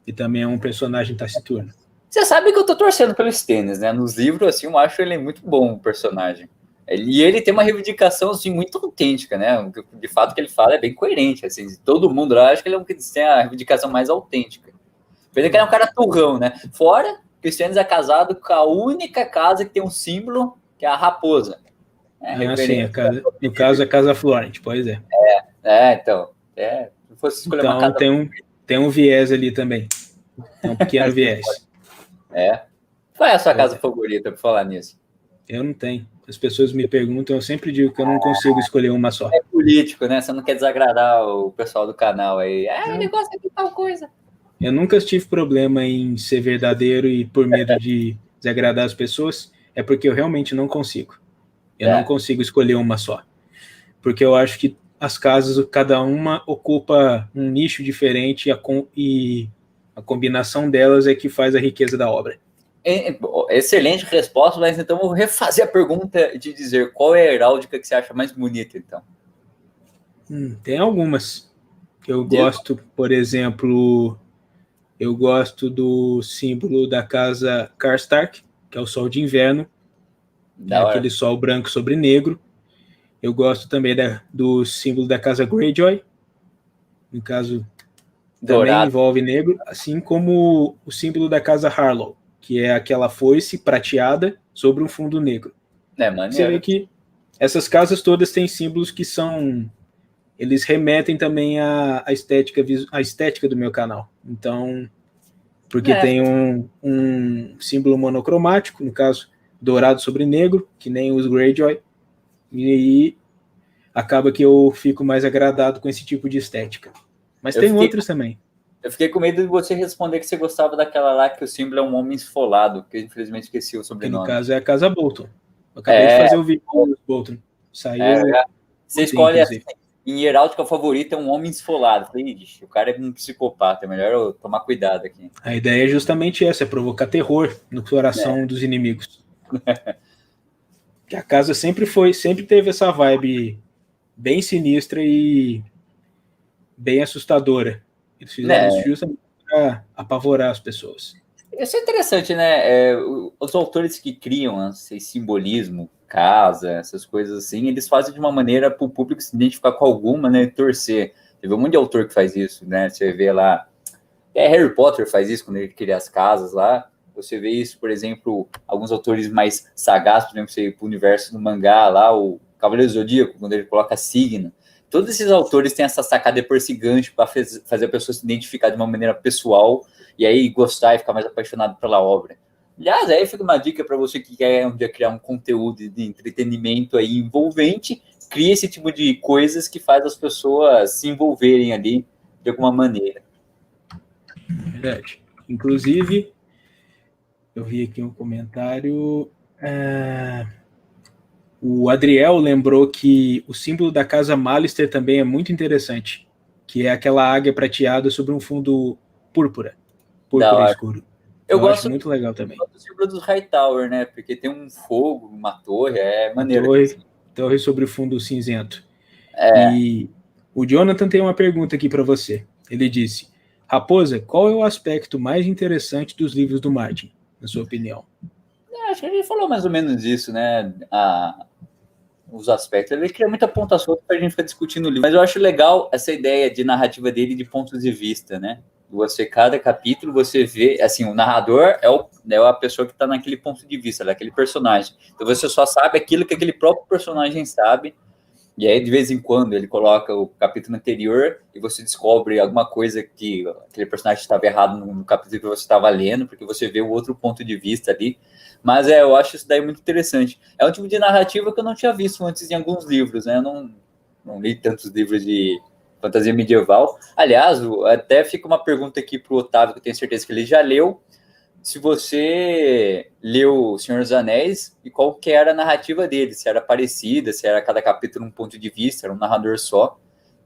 E também é um personagem taciturno. Você sabe que eu tô torcendo pelo Stennis, né? Nos livros, assim, eu acho ele muito bom, o personagem. E ele tem uma reivindicação, assim, muito autêntica, né? De fato, que ele fala é bem coerente, assim. Todo mundo lá, acho que ele é um que tem a reivindicação mais autêntica. Pena que ele é um cara turrão, né? Fora que o Stennis é casado com a única casa que tem um símbolo, que é a raposa. Sim, no caso é a Casa Florent, pois é. Então. Se fosse escolher uma casa... Tem um viés ali também. Tem um pequeno viés. Qual é a sua casa favorita, por falar nisso? Eu não tenho. As pessoas me perguntam, eu sempre digo que eu não consigo escolher uma só. É político, né? Você não quer desagradar o pessoal do canal aí. Ele gosta de tal coisa. Eu nunca tive problema em ser verdadeiro e por medo de desagradar as pessoas, é porque eu realmente não consigo. Eu não consigo escolher uma só. Porque eu acho que as casas, cada uma ocupa um nicho diferente e a combinação delas é que faz a riqueza da obra. Excelente resposta, mas então eu vou refazer a pergunta de dizer qual é a heráldica que você acha mais bonita, então. Tem algumas. Eu gosto, por exemplo, eu gosto do símbolo da casa Karstark, que é o sol de inverno, aquele sol branco sobre negro. Eu gosto também do símbolo da casa Greyjoy, no caso, também envolve negro, assim como o símbolo da casa Harlow, que é aquela foice prateada sobre um fundo negro. Maneiro. Você vê que essas casas todas têm símbolos que são... Eles remetem também à estética do meu canal. Então, porque tem um símbolo monocromático, no caso, dourado sobre negro, que nem os Greyjoy, e aí acaba que eu fico mais agradado com esse tipo de estética. Mas tem outros também. Eu fiquei com medo de você responder que você gostava daquela lá que o símbolo é um homem esfolado, que eu infelizmente esqueci o sobrenome. Que no caso é a Casa Bolton. Eu acabei de fazer o vídeo do Bolton. Saiu. Você escolhe assim, em heráldica favorita é um homem esfolado. Falei, o cara é um psicopata, é melhor eu tomar cuidado aqui. A ideia é justamente essa, é provocar terror no coração dos inimigos. Que a casa sempre teve essa vibe bem sinistra e bem assustadora. Eles fizeram isso justamente para apavorar as pessoas. Isso é interessante, né? Os autores que criam esse simbolismo, casa, essas coisas assim, eles fazem de uma maneira para o público se identificar com alguma, né? Torcer. Teve um monte de autor que faz isso, né? Você vê lá... Harry Potter faz isso quando ele cria as casas lá. Você vê isso, por exemplo, alguns autores mais sagazes, por exemplo, você para o universo do mangá lá, o Cavaleiro Zodíaco, quando ele coloca signo. Todos esses autores têm essa sacada por esse gancho para fazer a pessoa se identificar de uma maneira pessoal e aí gostar e ficar mais apaixonado pela obra. Aliás, aí fica uma dica para você que quer um dia criar um conteúdo de entretenimento aí envolvente, cria esse tipo de coisas que faz as pessoas se envolverem ali de alguma maneira. Verdade. Inclusive, eu vi aqui um comentário. O Adriel lembrou que o símbolo da casa Malister também é muito interessante, que é aquela águia prateada sobre um fundo púrpura escuro. Eu gosto muito legal também. Do símbolo dos Hightower, né? Porque tem um fogo, uma torre, é maneiro. Torre sobre o fundo cinzento. E o Jonathan tem uma pergunta aqui para você. Ele disse: Raposa, qual é o aspecto mais interessante dos livros do Martin, na sua opinião? Acho que a gente falou mais ou menos isso, né? Os aspectos. Ele cria muita ponta solta para a gente ficar discutindo o livro. Mas eu acho legal essa ideia de narrativa dele de pontos de vista, né? Você, cada capítulo, você vê, assim, o narrador é a pessoa que está naquele ponto de vista, daquele personagem. Então você só sabe aquilo que aquele próprio personagem sabe. E aí, de vez em quando, ele coloca o capítulo anterior e você descobre alguma coisa que aquele personagem estava errado no capítulo que você estava lendo, porque você vê o outro ponto de vista ali. Mas eu acho isso daí muito interessante. É um tipo de narrativa que eu não tinha visto antes em alguns livros, né? Eu não li tantos livros de fantasia medieval. Aliás, até fica uma pergunta aqui para o Otávio, que eu tenho certeza que ele já leu. Se você leu O Senhor dos Anéis e qual que era a narrativa dele, se era parecida, se era cada capítulo um ponto de vista, era um narrador só.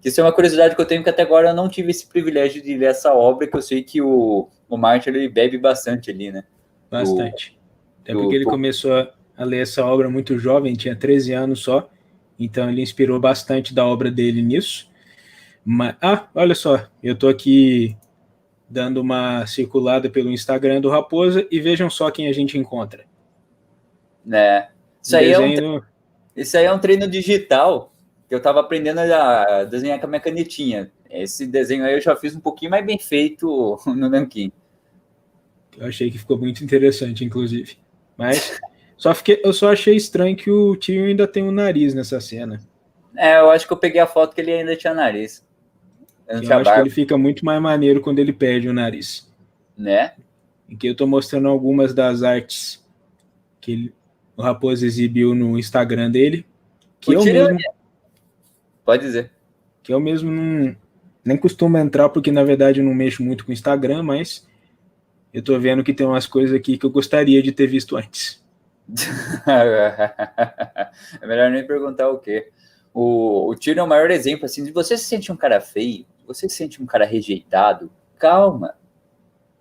Isso é uma curiosidade que eu tenho, que até agora eu não tive esse privilégio de ler essa obra, que eu sei que o Martin ele bebe bastante ali, né? Bastante. Até porque ele começou a ler essa obra muito jovem, tinha 13 anos só, então ele inspirou bastante da obra dele nisso. Mas, olha só, eu tô aqui dando uma circulada pelo Instagram do Raposa e vejam só quem a gente encontra. Isso aí é um treino digital que eu estava aprendendo a desenhar com a minha canetinha. Esse desenho aí eu já fiz um pouquinho mais bem feito no Nanquim. Eu achei que ficou muito interessante, inclusive. Mas eu só achei estranho que o Tyrion ainda tem um nariz nessa cena. Eu acho que eu peguei a foto que ele ainda tinha nariz. Eu acho que ele fica muito mais maneiro quando ele perde o nariz. Né? Em que eu tô mostrando algumas das artes que o Raposo exibiu no Instagram dele. Que eu mesmo... Pode dizer. Que eu mesmo nem costumo entrar, porque na verdade eu não mexo muito com o Instagram, mas eu tô vendo que tem umas coisas aqui que eu gostaria de ter visto antes. É melhor nem perguntar o quê. O Tyrion é o maior exemplo, assim, de você se sentir um cara feio, você se sente um cara rejeitado, calma.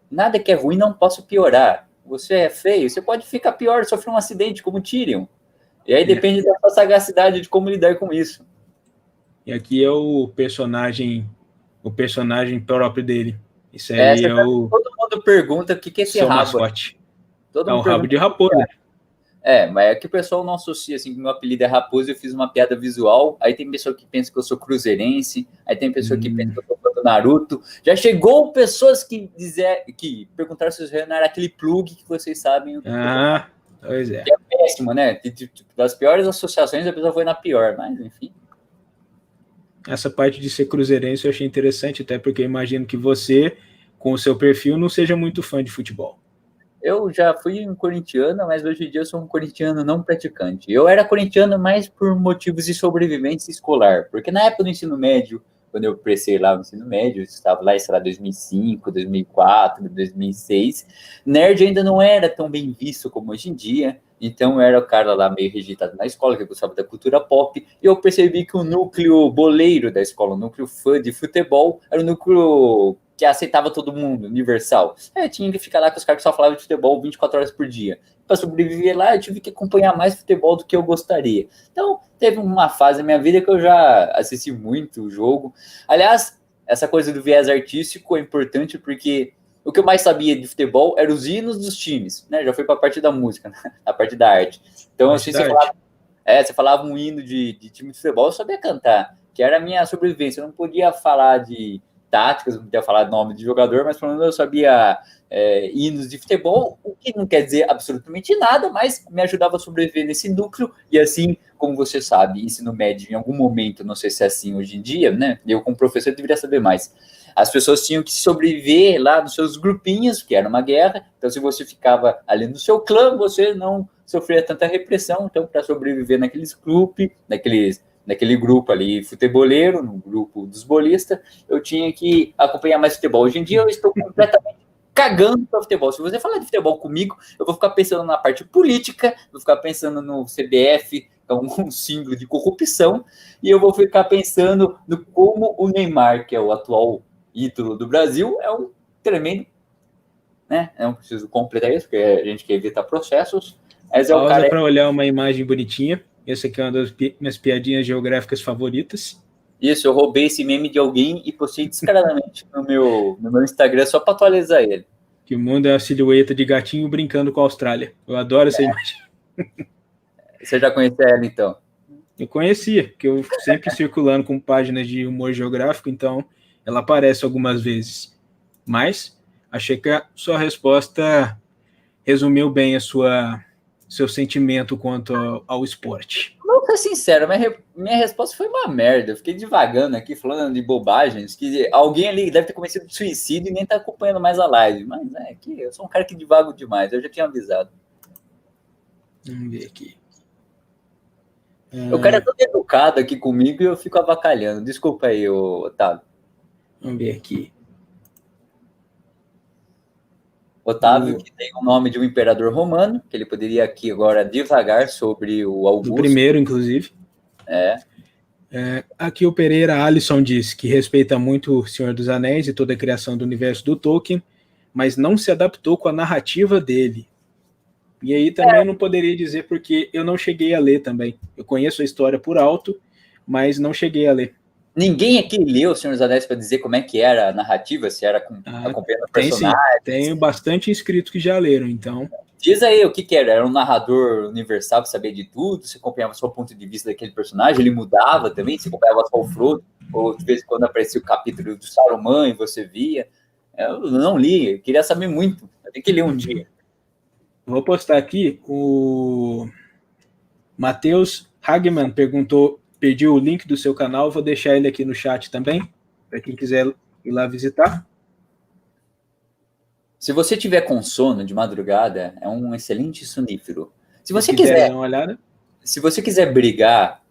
Nada que é ruim não possa piorar. Você é feio, você pode ficar pior, sofrer um acidente como o Tyrion. E aí depende da sua sagacidade de como lidar com isso. E aqui é o personagem próprio dele. Isso aí todo mundo pergunta o que é esse rabo. Mascote. É o rabo de raposa. Mas é que o pessoal não associa, assim, que meu apelido é Raposo, eu fiz uma piada visual, aí tem pessoa que pensa que eu sou cruzeirense, aí tem pessoa que pensa que eu sou fã do Naruto, já chegou pessoas que perguntaram se eu não era aquele plug que vocês sabem o que Pois é. Que é péssimo, né? Das piores associações, a pessoa foi na pior, mas enfim. Essa parte de ser cruzeirense eu achei interessante, até porque eu imagino que você, com o seu perfil, não seja muito fã de futebol. Eu já fui um corintiano, mas hoje em dia eu sou um corintiano não praticante. Eu era corintiano mais por motivos de sobrevivência escolar, porque na época do ensino médio, quando eu prestei lá no ensino médio, eu estava lá, sei lá, 2005, 2004, 2006, nerd ainda não era tão bem visto como hoje em dia, então eu era o cara lá meio rejeitado na escola, que gostava da cultura pop, e eu percebi que o núcleo boleiro da escola, o núcleo fã de futebol, era o núcleo que aceitava todo mundo, universal. Eu tinha que ficar lá com os caras que só falavam de futebol 24 horas por dia. Para sobreviver lá, eu tive que acompanhar mais futebol do que eu gostaria. Então, teve uma fase na minha vida que eu já assisti muito o jogo. Aliás, essa coisa do viés artístico é importante porque o que eu mais sabia de futebol eram os hinos dos times, né? Já foi para a parte da música, né? A parte da arte. Então, assim, você falava um hino de time de futebol, eu sabia cantar, que era a minha sobrevivência. Eu não podia falar de táticas, não podia falar nome de jogador, mas pelo menos eu sabia hinos de futebol, o que não quer dizer absolutamente nada, mas me ajudava a sobreviver nesse núcleo, e assim, como você sabe, ensino médio, em algum momento, não sei se é assim hoje em dia, né? Eu, como professor, deveria saber mais. As pessoas tinham que sobreviver lá nos seus grupinhos, que era uma guerra, então se você ficava ali no seu clã, você não sofria tanta repressão, então para sobreviver naqueles grupos, naquele grupo ali futeboleiro, no grupo dos bolistas, eu tinha que acompanhar mais futebol. Hoje em dia eu estou completamente cagando para futebol. Se você falar de futebol comigo, eu vou ficar pensando na parte política, vou ficar pensando no CBF, que é um símbolo de corrupção, e eu vou ficar pensando no como o Neymar, que é o atual ídolo do Brasil, é um tremendo, né? Eu não preciso completar isso, porque a gente quer evitar processos, mas é o cara... para olhar uma imagem bonitinha. Essa aqui é uma das minhas piadinhas geográficas favoritas. Isso, eu roubei esse meme de alguém e postei descaradamente no meu Instagram só para atualizar ele. Que o mundo é a silhueta de gatinho brincando com a Austrália. Eu adoro essa imagem. Você já conhece ela, então? Eu conhecia, porque eu sempre circulando com páginas de humor geográfico, então ela aparece algumas vezes. Mas achei que a sua resposta resumiu bem seu sentimento quanto ao esporte. Vou ser sincero, minha resposta foi uma merda. Eu fiquei divagando aqui, falando de bobagens, que alguém ali deve ter cometido suicídio e nem tá acompanhando mais a live. Mas é que eu sou um cara que divago demais, eu já tinha avisado. Vamos ver aqui. O cara é todo educado aqui comigo e eu fico avacalhando. Desculpa aí, Otávio. Vamos ver aqui. Otávio, que tem o nome de um imperador romano, que ele poderia aqui agora divagar sobre o Augusto. Do primeiro, inclusive. Aqui o Pereira Alisson diz que respeita muito o Senhor dos Anéis e toda a criação do universo do Tolkien, mas não se adaptou com a narrativa dele. E aí também eu não poderia dizer porque eu não cheguei a ler também. Eu conheço a história por alto, mas não cheguei a ler. Ninguém aqui leu O Senhor dos Anéis para dizer como é que era a narrativa, se era acompanhando o personagem. Tem bastante inscritos que já leram, então. Diz aí o que era. Era um narrador universal que sabia de tudo, você acompanhava só o ponto de vista daquele personagem, ele mudava também, você acompanhava só o Frodo, ou de vez em quando aparecia o capítulo do Saruman e você via. Eu não li, eu queria saber muito, eu tenho que ler um dia. Vou postar aqui, o Matheus Hagman pediu o link do seu canal, vou deixar ele aqui no chat também, para quem quiser ir lá visitar. Se você tiver com sono de madrugada, é um excelente sonífero. Se você quiser dar uma olhada. Se você quiser brigar,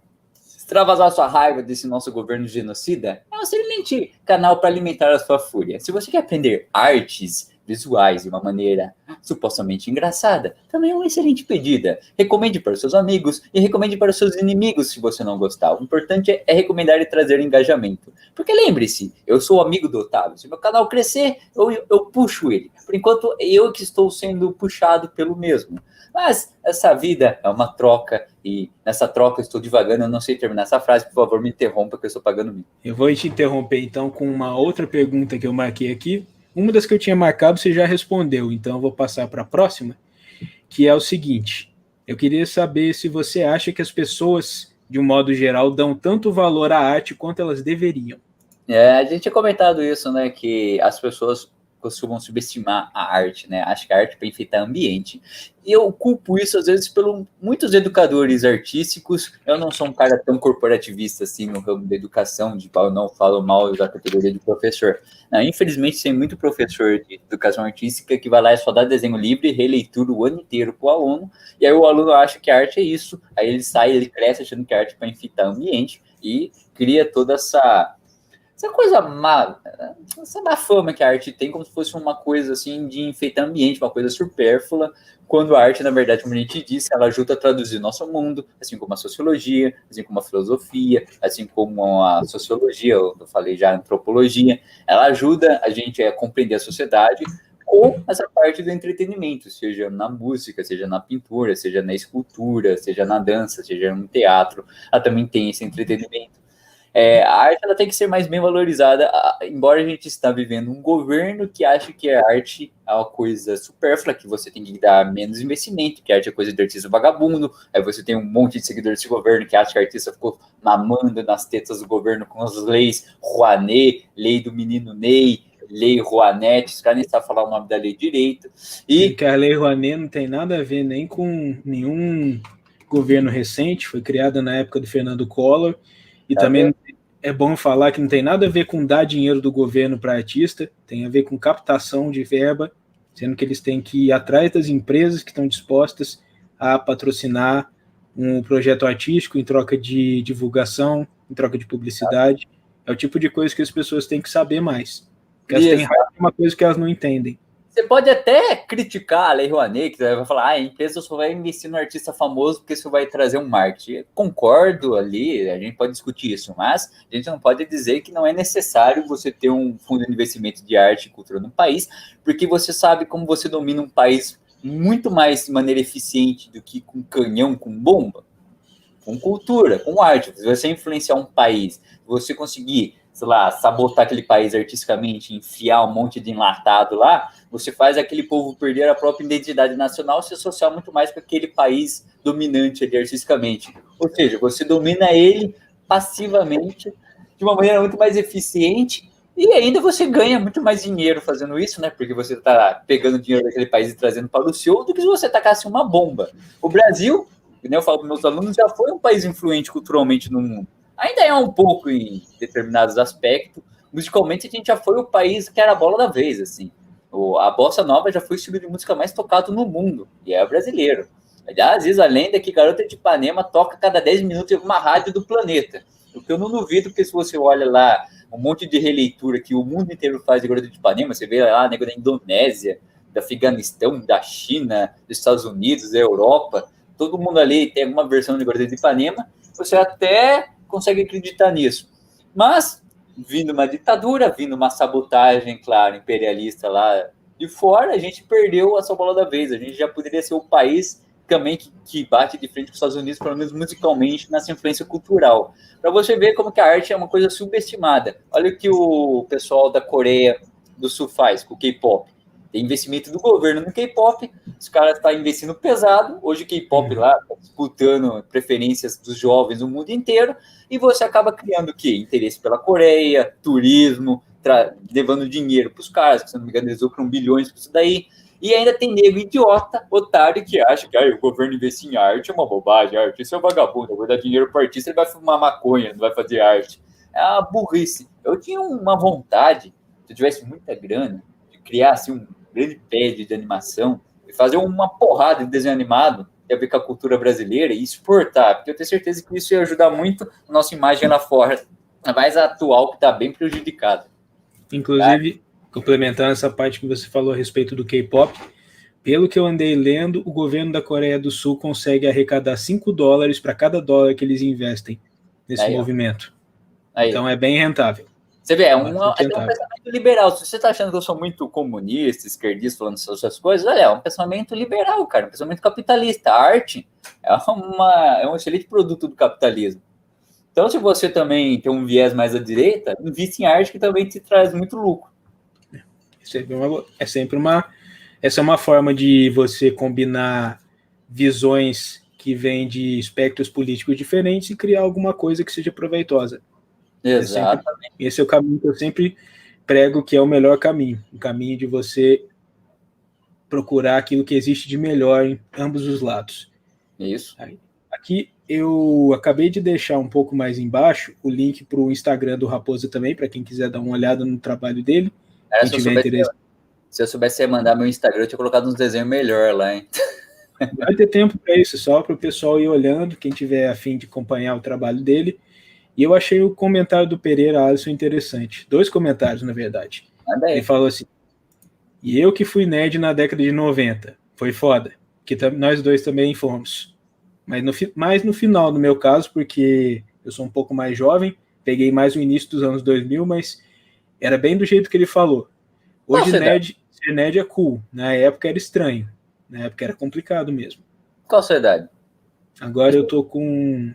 extravasar sua raiva desse nosso governo genocida, é um excelente canal para alimentar a sua fúria. Se você quer aprender artes visuais de uma maneira supostamente engraçada, também é uma excelente pedida. Recomende para os seus amigos e recomende para os seus inimigos se você não gostar. O importante é recomendar e trazer engajamento. Porque lembre-se, eu sou amigo do Otávio. Se meu canal crescer, eu puxo ele. Por enquanto, eu que estou sendo puxado pelo mesmo. Mas essa vida é uma troca e nessa troca eu estou devagando, eu não sei terminar essa frase, por favor me interrompa que eu estou pagando mico. Eu vou te interromper então com uma outra pergunta que eu marquei aqui. Uma das que eu tinha marcado você já respondeu, então eu vou passar para a próxima, que é o seguinte: eu queria saber se você acha que as pessoas, de um modo geral, dão tanto valor à arte quanto elas deveriam. A gente tinha comentado isso, né, que as pessoas costumam subestimar a arte, né? Acho que a arte para enfeitar ambiente. E eu culpo isso, às vezes, por muitos educadores artísticos. Eu não sou um cara tão corporativista assim no ramo da educação, eu não falo mal da categoria de professor. Não, infelizmente, tem muito professor de educação artística que vai lá e só dá desenho livre, releitura o ano inteiro para o aluno, e aí o aluno acha que a arte é isso, aí ele sai, ele cresce achando que a arte é para enfeitar ambiente e cria toda essa coisa má, essa má fama que a arte tem, como se fosse uma coisa assim de enfeitar ambiente, uma coisa supérflua, quando a arte, na verdade, como a gente disse, ela ajuda a traduzir nosso mundo, assim como a sociologia, assim como a filosofia, assim como a sociologia, eu falei já a antropologia, ela ajuda a gente a compreender a sociedade com essa parte do entretenimento, seja na música, seja na pintura, seja na escultura, seja na dança, seja no teatro, ela também tem esse entretenimento. A arte ela tem que ser mais bem valorizada, embora a gente está vivendo um governo que acha que a arte é uma coisa supérflua, que você tem que dar menos investimento, que a arte é coisa de artista vagabundo, aí você tem um monte de seguidores desse governo que acha que a artista ficou mamando nas tetas do governo com as leis Rouanet, lei do menino Ney, lei Rouanet, os caras nem sabem falar o nome da lei direito. E que a lei Rouanet não tem nada a ver nem com nenhum governo recente, foi criada na época do Fernando Collor, e também é bom falar que não tem nada a ver com dar dinheiro do governo para artista, tem a ver com captação de verba, sendo que eles têm que ir atrás das empresas que estão dispostas a patrocinar um projeto artístico em troca de divulgação, em troca de publicidade. É o tipo de coisa que as pessoas têm que saber mais. Porque elas têm raiva de uma coisa que elas não entendem. Você pode até criticar a Lei Rouanet, que vai falar, a empresa só vai investir no artista famoso porque isso vai trazer um marketing. Concordo ali, a gente pode discutir isso, mas a gente não pode dizer que não é necessário você ter um fundo de investimento de arte e cultura no país, porque você sabe como você domina um país muito mais de maneira eficiente do que com canhão, com bomba, com cultura, com arte. Se você influenciar um país, você conseguir, sei lá, sabotar aquele país artisticamente, enfiar um monte de enlatado lá, você faz aquele povo perder a própria identidade nacional e se associar muito mais com aquele país dominante ali artisticamente. Ou seja, você domina ele passivamente, de uma maneira muito mais eficiente, e ainda você ganha muito mais dinheiro fazendo isso, né? Porque você está pegando dinheiro daquele país e trazendo para o seu, do que se você tacasse uma bomba. O Brasil, como eu falo para meus alunos, já foi um país influente culturalmente no mundo. Ainda é um pouco em determinados aspectos. Musicalmente, a gente já foi o país que era a bola da vez, assim. A Bossa Nova já foi o estilo de música mais tocado no mundo, e é brasileiro. Aliás, diz a lenda que Garota de Ipanema toca cada 10 minutos em uma rádio do planeta. O que eu não duvido, porque se você olha lá um monte de releitura que o mundo inteiro faz de Garota de Ipanema, você vê lá nego da Indonésia, do Afeganistão, da China, dos Estados Unidos, da Europa, todo mundo ali tem alguma versão de Garota de Ipanema, você até consegue acreditar nisso. Mas vindo uma ditadura, vindo uma sabotagem, claro, imperialista lá de fora, a gente perdeu essa bola da vez. A gente já poderia ser o país também que bate de frente com os Estados Unidos, pelo menos musicalmente, nessa influência cultural. Para você ver como que a arte é uma coisa subestimada. Olha o que o pessoal da Coreia do Sul faz com o K-pop. Tem investimento do governo no K-pop, os caras estão investindo pesado, hoje o K-pop lá está disputando preferências dos jovens no mundo inteiro, e você acaba criando o quê? Interesse pela Coreia, turismo, levando dinheiro para os caras, que se não me engano eles lucram bilhões com isso daí, e ainda tem nego idiota, otário, que acha que o governo investir em arte é uma bobagem, arte, isso é um vagabundo, eu vou dar dinheiro para o artista, ele vai fumar maconha, não vai fazer arte. É uma burrice. Eu tinha uma vontade, se eu tivesse muita grana, de criar assim, um grande pad de animação e fazer uma porrada de desenho animado a ver com a cultura brasileira e exportar, porque eu tenho certeza que isso ia ajudar muito a nossa imagem lá fora, a mais atual, que está bem prejudicada. Inclusive, complementando essa parte que você falou a respeito do K-pop, pelo que eu andei lendo, o governo da Coreia do Sul consegue arrecadar $5 para cada dólar que eles investem nesse movimento. Então é bem rentável. Você vê, é um pensamento liberal. Se você está achando que eu sou muito comunista, esquerdista, falando essas coisas, olha, é um pensamento liberal, cara, um pensamento capitalista. A arte é um excelente produto do capitalismo. Então, se você também tem um viés mais à direita, investe em arte que também te traz muito lucro. Essa é uma forma de você combinar visões que vêm de espectros políticos diferentes e criar alguma coisa que seja proveitosa. Exatamente. Esse é o caminho que eu sempre prego que é o melhor caminho, o caminho de você procurar aquilo que existe de melhor em ambos os lados. Isso. Aqui eu acabei de deixar um pouco mais embaixo o link para o Instagram do Raposa também, para quem quiser dar uma olhada no trabalho dele. Se eu soubesse mandar meu Instagram, eu tinha colocado uns desenhos melhor lá, hein? Vai ter tempo para isso, só para o pessoal ir olhando, quem tiver a fim de acompanhar o trabalho dele. E eu achei o comentário do Pereira Alisson interessante. 2 comentários, na verdade. Ele falou assim: e eu que fui nerd na década de 90. Foi foda. Que nós dois também fomos. Mas no final, no meu caso, porque eu sou um pouco mais jovem, peguei mais o início dos anos 2000, mas era bem do jeito que ele falou. Hoje ser nerd é cool. Na época era estranho. Na época era complicado mesmo. Qual a sua idade? Agora eu tô com...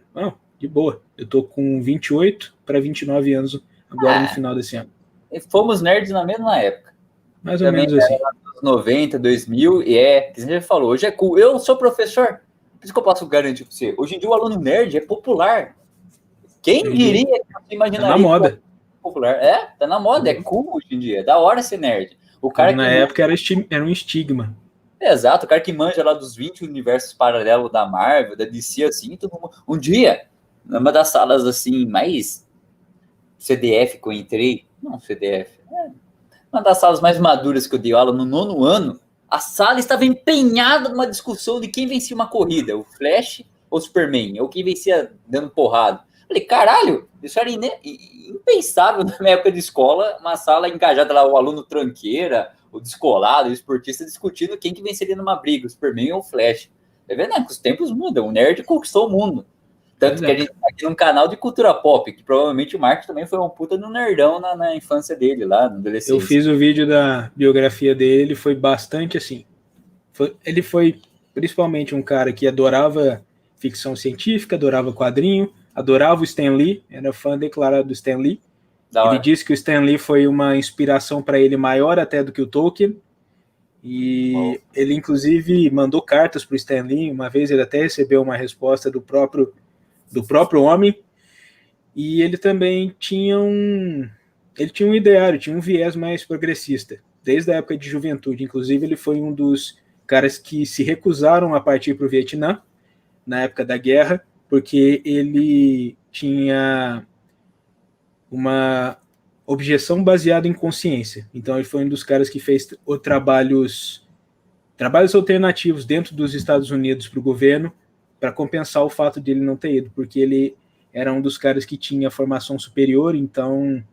de boa. Eu tô com 28 para 29 anos agora no final desse ano. E fomos nerds na mesma época. Mais ou menos assim. Nos 90, 2000, que você já falou, hoje é cool. Eu sou professor, por isso que eu posso garantir para você. Hoje em dia o aluno nerd é popular. Quem diria que você imaginaria? Tá na moda. Popular. Tá na moda, é cool hoje em dia. É da hora ser nerd. O cara na época era um estigma. Exato, o cara que manja lá dos 20 universos paralelos da Marvel, da DC, assim, todo mundo... Um dia, numa das salas, assim, mais CDF que eu entrei, não CDF, uma das salas mais maduras que eu dei aula no 9º ano, a sala estava empenhada numa discussão de quem vencia uma corrida, o Flash ou o Superman, ou quem vencia dando porrada. Falei, caralho, isso era impensável na minha época de escola, uma sala engajada lá, o aluno tranqueira, o descolado, o esportista discutindo quem que venceria numa briga, o Superman ou o Flash. Tá vendo? Que os tempos mudam, o nerd conquistou o mundo. Tanto que a gente tá aqui num canal de cultura pop, que provavelmente o Marcos também foi um puta no nerdão na infância dele, lá na adolescência. Eu fiz o vídeo da biografia dele, ele foi bastante assim. Ele foi principalmente um cara que adorava ficção científica, adorava quadrinho, adorava o Stan Lee, era fã declarado do Stan Lee. Ele disse que o Stan Lee foi uma inspiração para ele maior até do que o Tolkien. E ele, inclusive, mandou cartas para o Stan Lee. Uma vez ele até recebeu uma resposta do próprio homem. E ele também tinha um ideário, tinha um viés mais progressista, desde a época de juventude. Inclusive, ele foi um dos caras que se recusaram a partir para o Vietnã, na época da guerra, porque ele tinha uma objeção baseada em consciência. Então ele foi um dos caras que fez trabalhos alternativos dentro dos Estados Unidos para o governo, para compensar o fato de ele não ter ido, porque ele era um dos caras que tinha formação superior, então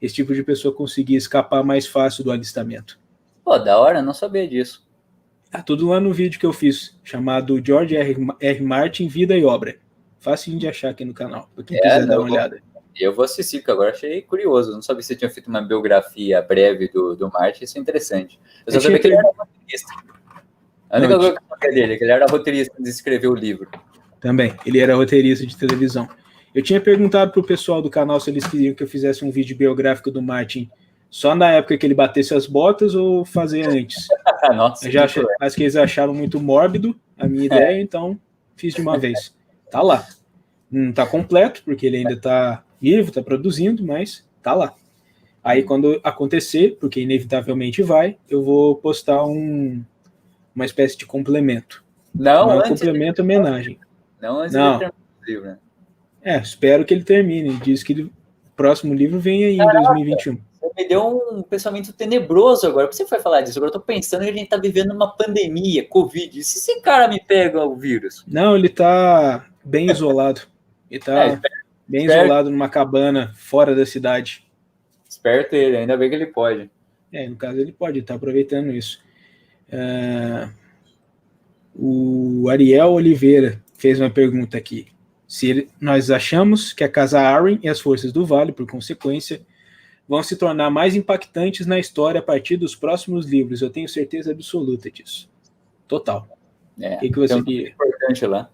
esse tipo de pessoa conseguia escapar mais fácil do alistamento. Pô, da hora, não sabia disso. Tá tudo lá no vídeo que eu fiz, chamado George R. Martin, Vida e Obra. Facinho de achar aqui no canal, para quem quiser dar uma olhada. Eu vou assistir, porque agora achei curioso. Não sabia se você tinha feito uma biografia breve do Martin, isso é interessante. Eu só sabia que ele era roteirista. A única coisa que eu sabia dele é que ele era roteirista de escrever o livro. Também, ele era roteirista de televisão. Eu tinha perguntado pro pessoal do canal se eles queriam que eu fizesse um vídeo biográfico do Martin só na época que ele batesse as botas ou fazer antes. Nossa, acho que eles acharam muito mórbido a minha ideia, então fiz de uma vez. Tá lá. Não tá completo, porque ele ainda tá vivo, tá produzindo, mas tá lá. Aí quando acontecer, porque inevitavelmente vai, eu vou postar uma espécie de complemento. Não é um complemento homenagem. Não antes de terminar o livro, né? Espero que ele termine. Ele diz que o próximo livro vem aí em 2021. Você me deu um pensamento tenebroso agora. Por que você foi falar disso? Agora eu tô pensando que a gente tá vivendo uma pandemia, Covid. E se esse cara me pega o vírus? Não, ele tá bem isolado. Ele tá bem isolado numa cabana fora da cidade. Esperto ele, ainda bem que ele pode. No caso ele pode, tá aproveitando isso. O Ariel Oliveira fez uma pergunta aqui. Nós achamos que a Casa Arryn e as forças do Vale, por consequência, vão se tornar mais impactantes na história a partir dos próximos livros. Eu tenho certeza absoluta disso. Total. O que você diria? Importante lá.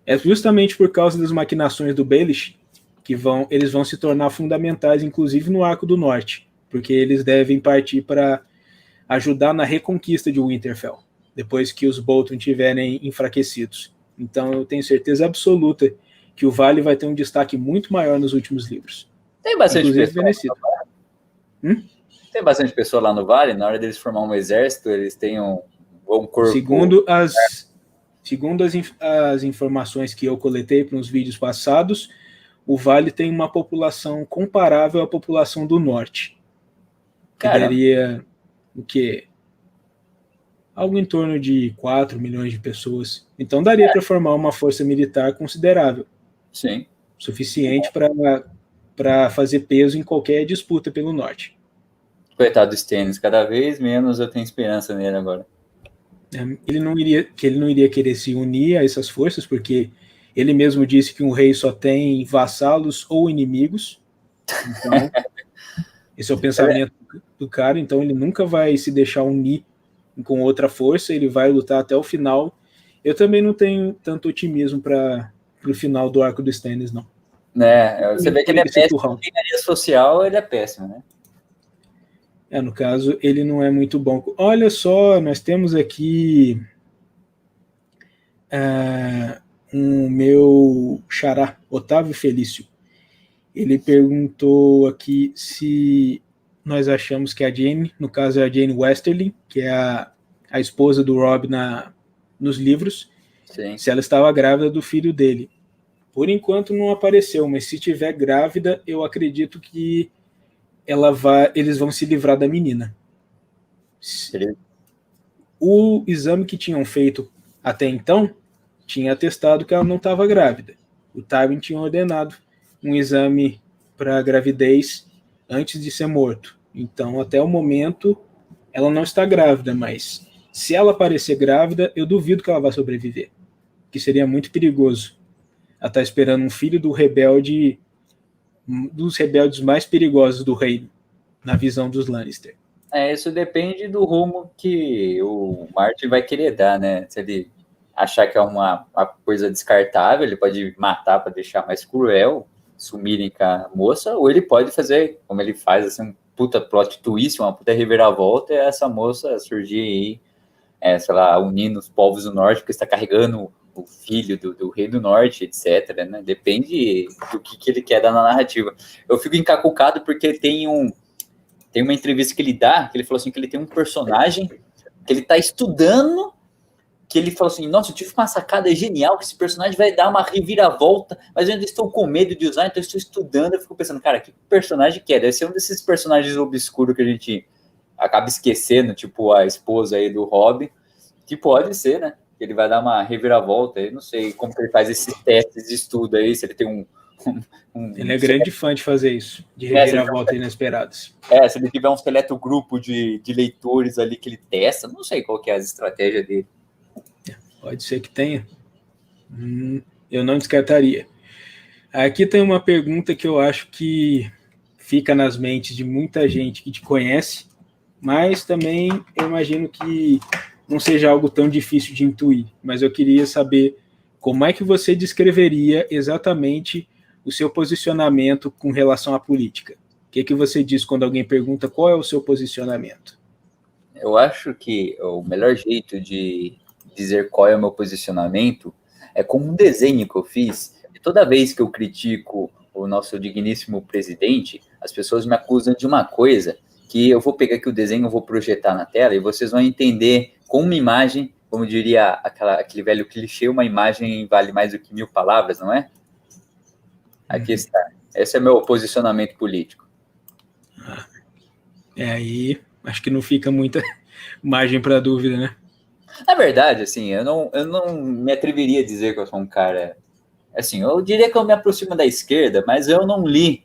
É justamente por causa das maquinações do Baelish que eles vão se tornar fundamentais, inclusive no Arco do Norte, porque eles devem partir para ajudar na reconquista de Winterfell, depois que os Bolton tiverem enfraquecidos. Então eu tenho certeza absoluta que o Vale vai ter um destaque muito maior nos últimos livros. Tem bastante inclusive Venecia. Tem bastante pessoa lá no Vale, na hora deles formar um exército, eles têm um corpo... Segundo as informações que eu coletei para uns vídeos passados, o Vale tem uma população comparável à população do Norte. Que daria o quê? Algo em torno de 4 milhões de pessoas. Então daria para formar uma força militar considerável. Sim. Suficiente para fazer peso em qualquer disputa pelo Norte. Coitado do Stannis, cada vez menos eu tenho esperança nele agora. Ele não iria querer se unir a essas forças, porque ele mesmo disse que um rei só tem vassalos ou inimigos. Então, esse é o pensamento do cara, então ele nunca vai se deixar unir com outra força, ele vai lutar até o final. Eu também não tenho tanto otimismo para o final do arco do Stannis, não. Você vê que ele é péssimo em engenharia social, ele é péssimo, né? No caso, ele não é muito bom. Olha só, nós temos aqui um meu xará, Otávio Felício. Ele perguntou aqui se nós achamos que a Jaime, no caso é a Jane Westerling, que é a esposa do Robb nos livros, sim, se ela estava grávida do filho dele. Por enquanto não apareceu, mas se estiver grávida, eu acredito que eles vão se livrar da menina. O exame que tinham feito até então tinha atestado que ela não estava grávida. O Tywin tinha ordenado um exame para gravidez antes de ser morto. Então, até o momento, ela não está grávida, mas se ela aparecer grávida, eu duvido que ela vá sobreviver, que seria muito perigoso. Ela está esperando um filho dos rebeldes mais perigosos do reino, na visão dos Lannister. Isso depende do rumo que o Martin vai querer dar, né? Se ele achar que é uma coisa descartável, ele pode matar para deixar mais cruel, sumirem com a moça, ou ele pode fazer, como ele faz, assim, um puta plot twist, uma puta reviravolta, e essa moça surgir aí, sei lá, unindo os povos do norte, porque está carregando o filho do rei do norte, etc, né? Depende do que ele quer dar na narrativa. Eu fico encacucado porque tem uma entrevista que ele dá, que ele falou assim, que ele tem um personagem que ele tá estudando, que ele falou assim, nossa, eu tive uma sacada genial, que esse personagem vai dar uma reviravolta, mas eu ainda estou com medo de usar, então eu estou estudando. Eu fico pensando, cara, que personagem que é? Deve ser um desses personagens obscuros que a gente acaba esquecendo, tipo a esposa aí do Robb, que pode ser, né? Ele vai dar uma reviravolta, eu não sei como que ele faz esses testes de estudo aí, se ele tem ele é grande fã de fazer isso, de reviravoltas inesperadas. Se ele tiver um seleto grupo de leitores ali que ele testa, não sei qual que é a estratégia dele. Pode ser que tenha. Eu não descartaria. Aqui tem uma pergunta que eu acho que fica nas mentes de muita gente que te conhece, mas também eu imagino que não seja algo tão difícil de intuir. Mas eu queria saber como é que você descreveria exatamente o seu posicionamento com relação à política. O que você diz quando alguém pergunta qual é o seu posicionamento? Eu acho que o melhor jeito de dizer qual é o meu posicionamento é como um desenho que eu fiz. E toda vez que eu critico o nosso digníssimo presidente, as pessoas me acusam de uma coisa que eu vou pegar aqui o desenho, eu vou projetar na tela e vocês vão entender com uma imagem, como diria aquele velho clichê, uma imagem vale mais do que 1000 palavras, não é? Aqui está. Esse é meu posicionamento político. Aí acho que não fica muita margem para dúvida, né? Na verdade, assim, eu não me atreveria a dizer que eu sou um cara... Assim, eu diria que eu me aproximo da esquerda, mas eu não li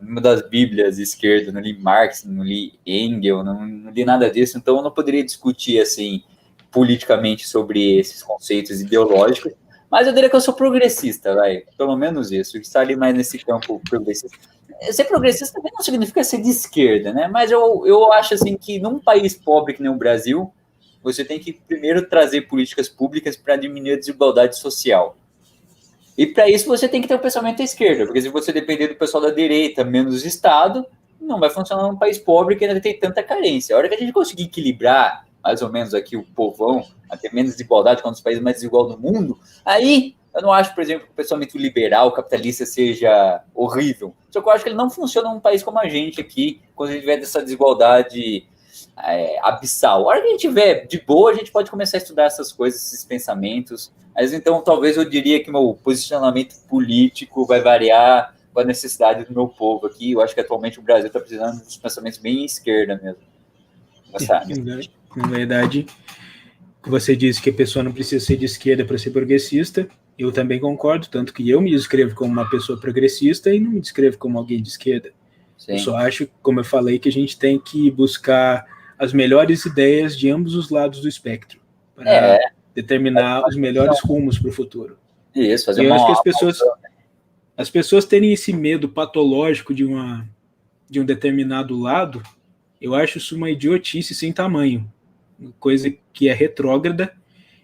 uma das bíblias de esquerda, não li Marx, não li Engels, não li nada disso, então eu não poderia discutir, assim, politicamente sobre esses conceitos ideológicos, mas eu diria que eu sou progressista, pelo menos isso, estar ali mais nesse campo progressista. Ser progressista também não significa ser de esquerda, né? Mas eu acho assim que num país pobre que nem o Brasil, você tem que primeiro trazer políticas públicas para diminuir a desigualdade social. E para isso você tem que ter um pensamento à esquerda, porque se você depender do pessoal da direita, menos Estado, não vai funcionar num país pobre que ainda tem tanta carência. A hora que a gente conseguir equilibrar mais ou menos aqui o povão, a ter menos desigualdade, que é um dos países mais desiguais do mundo, aí Eu não acho, por exemplo, que o pensamento liberal, capitalista seja horrível. Só que eu acho que ele não funciona num país como a gente aqui, quando a gente tiver dessa desigualdade abissal. A hora que a gente tiver de boa, a gente pode começar a estudar essas coisas, esses pensamentos. Mas então, talvez eu diria que meu posicionamento político vai variar com a necessidade do meu povo aqui. Eu acho que atualmente o Brasil está precisando dos pensamentos bem à esquerda mesmo. Na verdade, você disse que a pessoa não precisa ser de esquerda para ser progressista. Eu também concordo, tanto que eu me descrevo como uma pessoa progressista e não me descrevo como alguém de esquerda. Sim. Eu só acho, como eu falei, que a gente tem que buscar as melhores ideias de ambos os lados do espectro para determinar os melhores rumos para o futuro. Isso, fazer eu acho que as pessoas terem esse medo patológico de um determinado lado, eu acho isso uma idiotice sem tamanho, coisa que é retrógrada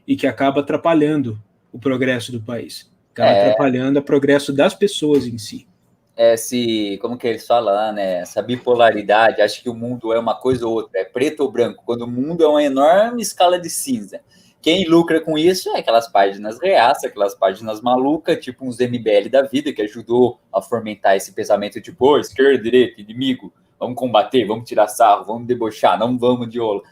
e que acaba atrapalhando o progresso do país, acaba atrapalhando o progresso das pessoas em si. Como que eles falam lá, né? Essa bipolaridade, acho que o mundo é uma coisa ou outra, é preto ou branco, quando o mundo é uma enorme escala de cinza. Quem lucra com isso é aquelas páginas reaças, aquelas páginas malucas, tipo uns MBL da vida, que ajudou a fomentar esse pensamento tipo, esquerda, direita, inimigo, vamos combater, vamos tirar sarro, vamos debochar, não vamos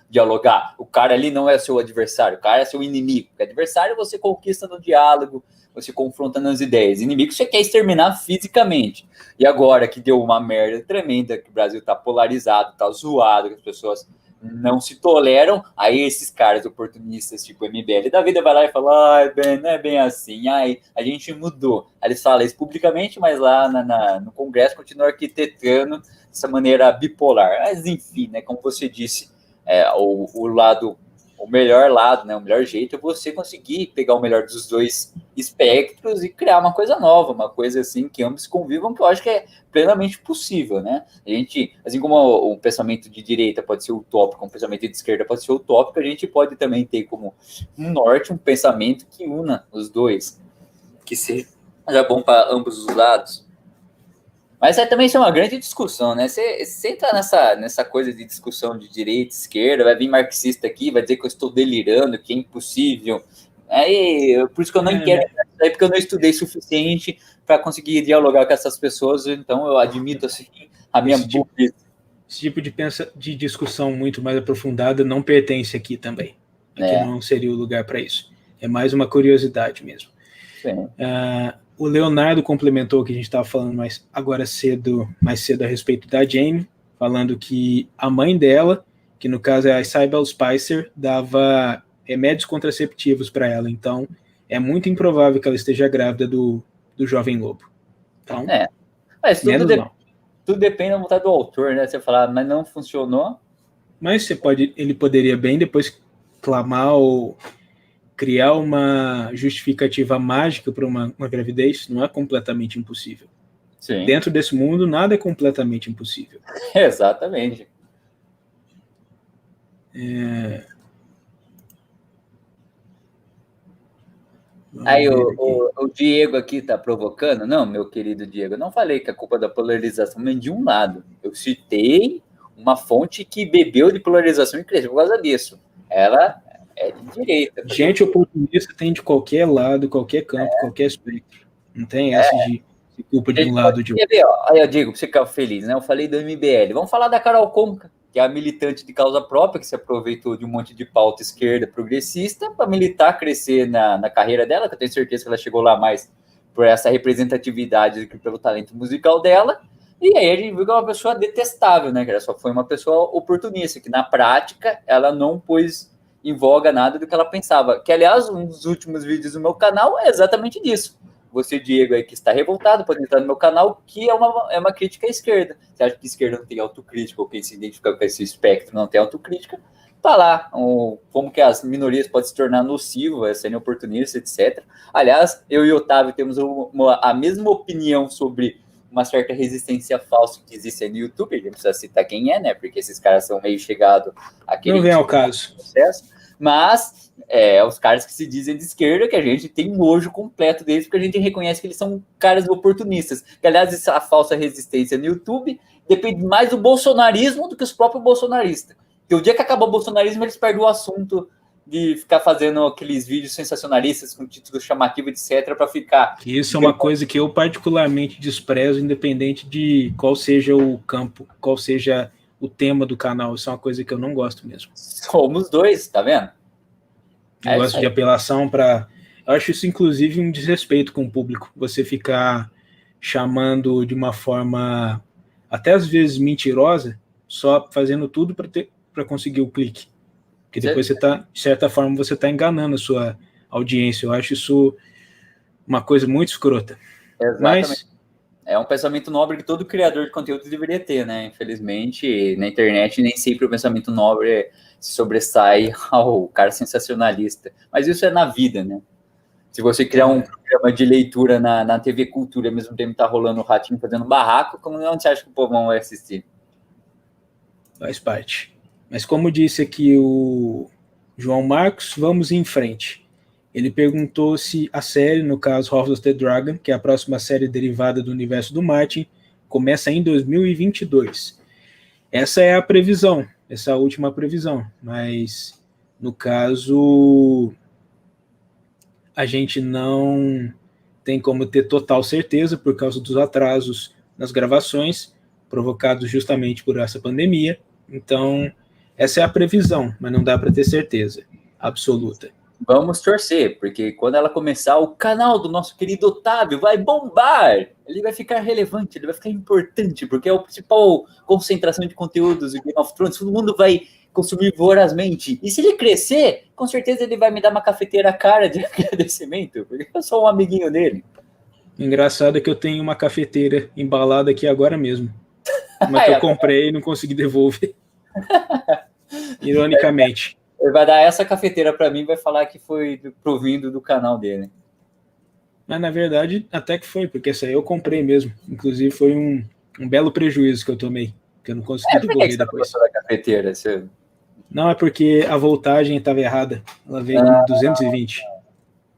dialogar. O cara ali não é seu adversário, o cara é seu inimigo. O adversário você conquista no diálogo, você confronta nas ideias. Inimigo você quer exterminar fisicamente. E agora que deu uma merda tremenda, que o Brasil tá polarizado, tá zoado, que as pessoas não se toleram, aí esses caras oportunistas, tipo MBL da vida, vai lá e fala, não é bem assim, a gente mudou. Aí eles falam isso publicamente, mas lá no Congresso continua arquitetando dessa maneira bipolar. Mas enfim, né, como você disse, o melhor lado, né, o melhor jeito é você conseguir pegar o melhor dos dois espectros e criar uma coisa nova, uma coisa assim que ambos convivam, que eu acho que é plenamente possível, né? A gente, assim como o pensamento de direita pode ser utópico, um pensamento de esquerda pode ser utópico, a gente pode também ter como um norte um pensamento que una os dois, que seja bom para ambos os lados. Mas também isso é uma grande discussão, né? Você entra nessa coisa de discussão de direita, esquerda, vai vir marxista aqui, vai dizer que eu estou delirando, que é impossível. Por isso que eu não quero, porque eu não estudei suficiente para conseguir dialogar com essas pessoas, então eu admito assim, a minha burrice. Esse tipo de discussão muito mais aprofundada não pertence aqui também. Aqui não seria o lugar para isso. É mais uma curiosidade mesmo. Sim. O Leonardo complementou o que a gente estava falando mais cedo a respeito da Jane, falando que a mãe dela, que no caso é a Cybele Spicer, dava remédios contraceptivos para ela. Então, é muito improvável que ela esteja grávida do Jovem Lobo. Então, mas tudo depende da vontade do autor, né? Você falar, mas não funcionou. Mas ele poderia bem depois clamar ou criar uma justificativa mágica para uma gravidez. Não é completamente impossível. Sim. Dentro desse mundo, nada é completamente impossível. Exatamente. Aí o Diego aqui tá provocando. Não, meu querido Diego, eu não falei que a culpa da polarização vem de um lado. Eu citei uma fonte que bebeu de polarização e cresceu por causa disso. Ela é de direita. Gente oportunista tem de qualquer lado, qualquer campo, qualquer espectro. Não tem essa de culpa de um lado ou de outro. Aí eu digo, pra você ficar feliz, né? Eu falei do MBL. Vamos falar da Carol Conká, que é a militante de causa própria, que se aproveitou de um monte de pauta esquerda progressista para militar, crescer na carreira dela, que eu tenho certeza que ela chegou lá mais por essa representatividade do que pelo talento musical dela. E aí a gente viu que é uma pessoa detestável, né? Que ela só foi uma pessoa oportunista, que na prática ela não pôs em voga nada do que ela pensava. Que, aliás, um dos últimos vídeos do meu canal é exatamente disso. Você, Diego, aí que está revoltado, pode entrar no meu canal, que é uma crítica à esquerda. Você acha que a esquerda não tem autocrítica, ou quem se identifica com esse espectro não tem autocrítica? Tá lá, como que as minorias podem se tornar nocivas, serem oportunistas, etc. Aliás, eu e o Otávio temos a mesma opinião sobre uma certa resistência falsa que existe aí no YouTube. A gente precisa citar quem é, né? Porque esses caras são meio chegados àquele... Não vem ao caso. Processo. Mas os caras que se dizem de esquerda, que a gente tem nojo completo deles, porque a gente reconhece que eles são caras oportunistas. Que, aliás, essa falsa resistência no YouTube depende mais do bolsonarismo do que os próprios bolsonaristas. Porque o dia que acaba o bolsonarismo, eles perdem o assunto de ficar fazendo aqueles vídeos sensacionalistas com título chamativo, etc, para ficar... Isso é uma coisa que eu particularmente desprezo, independente de qual seja o campo, qual seja o tema do canal. Isso é uma coisa que eu não gosto mesmo. Somos dois, tá vendo? Eu gosto de apelação para... Eu acho isso, inclusive, um desrespeito com o público. Você ficar chamando de uma forma, até às vezes mentirosa, só fazendo tudo para conseguir o clique. Porque depois você tá, de certa forma, você está enganando a sua audiência. Eu acho isso uma coisa muito escrota. Exatamente. Mas é um pensamento nobre que todo criador de conteúdo deveria ter, né? Infelizmente, na internet, nem sempre o pensamento nobre se sobressai ao cara sensacionalista. Mas isso é na vida, né? Se você criar um programa de leitura na TV Cultura, ao mesmo tempo tá rolando o Ratinho fazendo barraco, como onde você acha que o povão vai assistir? Faz parte. Mas como disse aqui o João Marcos, vamos em frente. Ele perguntou se a série, no caso House of the Dragon, que é a próxima série derivada do universo do Martin, começa em 2022. Essa é a previsão, essa é a última previsão. Mas, no caso, a gente não tem como ter total certeza por causa dos atrasos nas gravações, provocados justamente por essa pandemia. Então, essa é a previsão, mas não dá para ter certeza absoluta. Vamos torcer, porque quando ela começar, o canal do nosso querido Otávio vai bombar. Ele vai ficar relevante, ele vai ficar importante, porque é a principal concentração de conteúdos do Game of Thrones. Todo mundo vai consumir vorazmente. E se ele crescer, com certeza ele vai me dar uma cafeteira cara de agradecimento, porque eu sou um amiguinho dele. O engraçado é que eu tenho uma cafeteira embalada aqui agora mesmo. Mas que eu comprei e não consegui devolver. Ironicamente. Ele vai dar essa cafeteira para mim e vai falar que foi provindo do canal dele. Mas na verdade até que foi, porque essa aí eu comprei mesmo. Inclusive foi um belo prejuízo que eu tomei, que eu não consegui devolver depois. Da cafeteira? Não, é porque a voltagem estava errada. Ela veio com 220.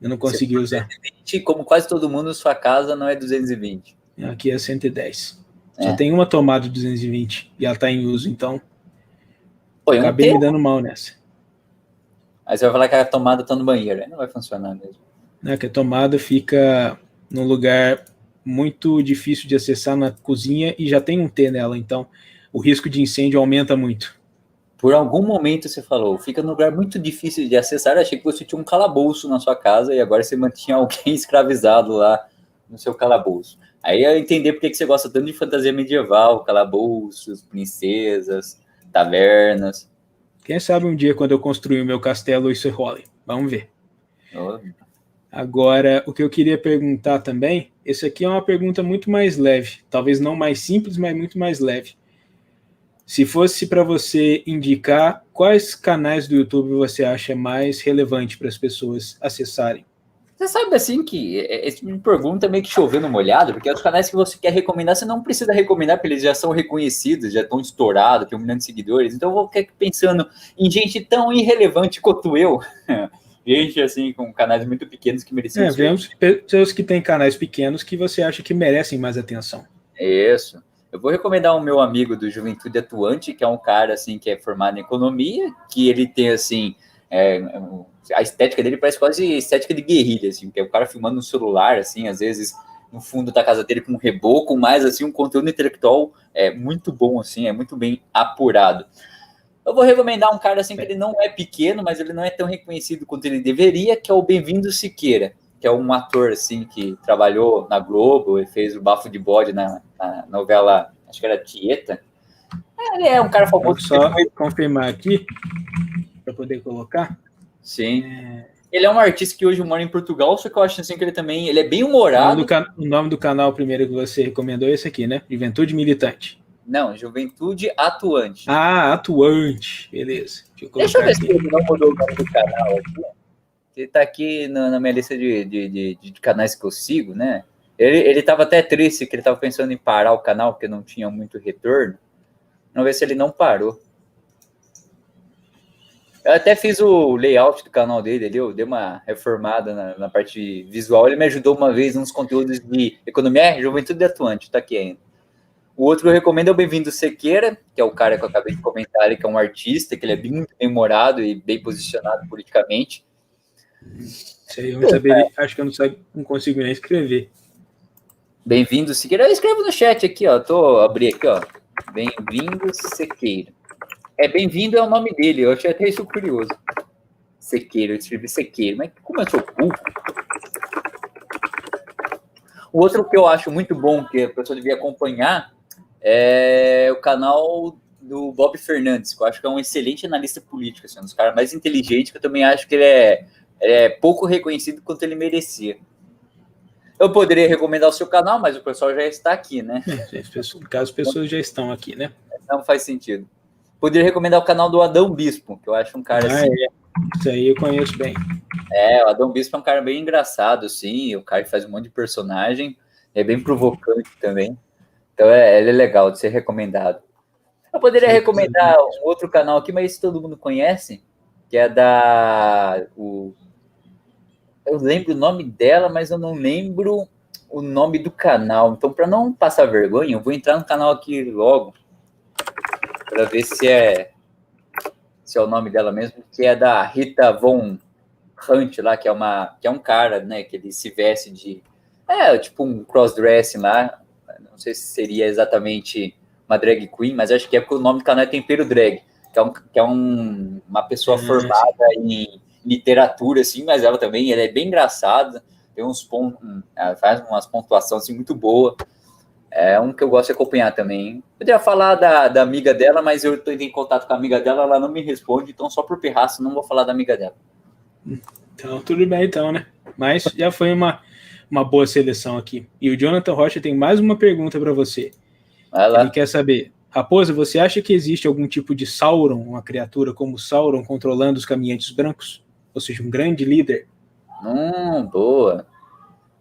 Eu não consegui usar. 220, como quase todo mundo, sua casa não é 220. Aqui é 110. Só tem uma tomada de 220 e ela está em uso, então acabei me dando mal nessa. Aí você vai falar que a tomada está no banheiro, aí não vai funcionar mesmo. Não, que a tomada fica num lugar muito difícil de acessar na cozinha e já tem um T nela, então o risco de incêndio aumenta muito. Por algum momento você falou, fica num lugar muito difícil de acessar, eu achei que você tinha um calabouço na sua casa e agora você mantinha alguém escravizado lá no seu calabouço. Aí eu entendi porque que você gosta tanto de fantasia medieval, calabouços, princesas, tavernas. Quem sabe um dia, quando eu construir o meu castelo, isso role. Vamos ver. Agora, o que eu queria perguntar também, esse aqui é uma pergunta muito mais leve. Talvez não mais simples, mas muito mais leve. Se fosse para você indicar quais canais do YouTube você acha mais relevante para as pessoas acessarem? Você sabe, assim, que esse me pergunta meio que chovendo molhado, porque os canais que você quer recomendar, você não precisa recomendar, porque eles já são reconhecidos, já estão estourados, tem 1 milhão de seguidores. Então eu vou ficar pensando em gente tão irrelevante quanto eu. Gente, assim, com canais muito pequenos que mereciam... Vemos pessoas que têm canais pequenos que você acha que merecem mais atenção. Isso. Eu vou recomendar o meu amigo do Juventude Atuante, que é um cara, assim, que é formado em economia, que ele tem, assim... a estética dele parece quase estética de guerrilha, assim, que é o cara filmando no celular, assim, às vezes no fundo da casa dele com um reboco, mas, assim, um conteúdo intelectual muito bom, assim, é muito bem apurado. Eu vou recomendar um cara, assim, que ele não é pequeno, mas ele não é tão reconhecido quanto ele deveria, que é o Bem-vindo Siqueira, que é um ator, assim, que trabalhou na Globo e fez o Bafo de Bode na novela, acho que era Tieta. Ele é um cara famoso. Só confirmar aqui, para poder colocar. Sim. Ele é um artista que hoje mora em Portugal, só que eu acho assim que ele é bem humorado. O nome do canal primeiro que você recomendou é esse aqui, né? Juventude Militante. Não, Juventude Atuante. Ah, Atuante. Beleza. Deixa eu ver se ele não mudou o nome do canal aqui. Ele tá aqui na minha lista de canais que eu sigo, né? Ele tava até triste, que ele tava pensando em parar o canal, porque não tinha muito retorno. Vamos ver se ele não parou. Eu até fiz o layout do canal dele ali, eu dei uma reformada na parte visual. Ele me ajudou uma vez nos conteúdos de economia, Juventude Atuante, tá aqui ainda. O outro que eu recomendo é o Bem-vindo Sequeira, que é o cara que eu acabei de comentar ali, que é um artista, que ele é muito bem-humorado e bem posicionado politicamente. Isso aí eu não saberia, acho que eu não consigo nem escrever. Bem-vindo Sequeira. Eu escrevo no chat aqui, ó. Abri aqui, ó. Bem-vindo Sequeira. Bem-vindo é o nome dele, eu achei até isso curioso. Sequeira, eu escrevi Sequeira, mas como eu sou burro. O outro que eu acho muito bom, que a pessoa devia acompanhar, é o canal do Bob Fernandes, que eu acho que é um excelente analista político, assim, um dos caras mais inteligentes, que eu também acho que ele é pouco reconhecido quanto ele merecia. Eu poderia recomendar o seu canal, mas o pessoal já está aqui, né? No caso, as pessoas já estão aqui, né? Não faz sentido. Poderia recomendar o canal do Adão Bispo, que eu acho um cara assim... Isso aí eu conheço bem. O Adão Bispo é um cara bem engraçado, assim, o cara que faz um monte de personagem, é bem provocante também. Então ele é legal de ser recomendado. Eu poderia recomendar um outro canal aqui, mas esse todo mundo conhece, que é eu lembro o nome dela, mas eu não lembro o nome do canal. Então, para não passar vergonha, eu vou entrar no canal aqui logo, para ver se é o nome dela mesmo, que é da Rita Von Hunt lá, que é um cara, né, que ele se veste de... tipo um crossdressing lá. Não sei se seria exatamente uma drag queen, mas acho que é porque o nome do canal é Tempero Drag, que é uma pessoa formada em literatura, assim, mas ela é bem engraçada, tem uns pontos, faz umas pontuações assim, muito boa. É um que eu gosto de acompanhar também. Poderia falar da amiga dela, mas eu estou em contato com a amiga dela, ela não me responde, então só por pirraça não vou falar da amiga dela. Então, tudo bem então, né? Mas já foi uma boa seleção aqui. E o Jonathan Rocha tem mais uma pergunta para você. Ele quer saber, Raposa, você acha que existe algum tipo de Sauron, uma criatura como Sauron, controlando os caminhantes brancos? Ou seja, um grande líder? Boa.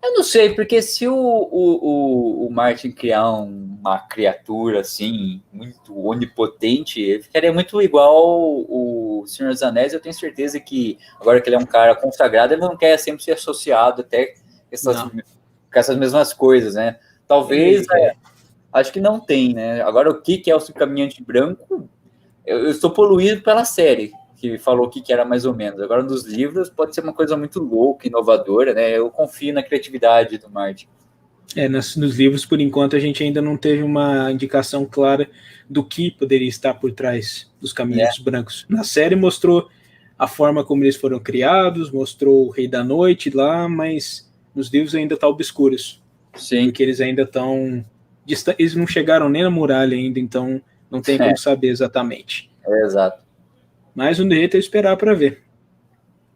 Eu não sei, porque se o Martin criar uma criatura assim, muito onipotente, ele ficaria muito igual o Senhor dos Anéis. Eu tenho certeza que, agora que ele é um cara consagrado, ele não quer sempre ser associado até com essas mesmas coisas, né? Talvez, acho que não tem, né? Agora, o que é o Caminhante Branco? Eu estou poluído pela série, que falou o que era mais ou menos. Agora, nos livros, pode ser uma coisa muito louca, inovadora, né? Eu confio na criatividade do Martin. Nos livros, por enquanto, a gente ainda não teve uma indicação clara do que poderia estar por trás dos caminhantes brancos. Na série mostrou a forma como eles foram criados, mostrou o Rei da Noite lá, mas nos livros ainda está obscuros. Sim. Porque eles ainda estão... Eles não chegaram nem na muralha ainda, então não tem como saber exatamente. Exato. Mas o direito é esperar para ver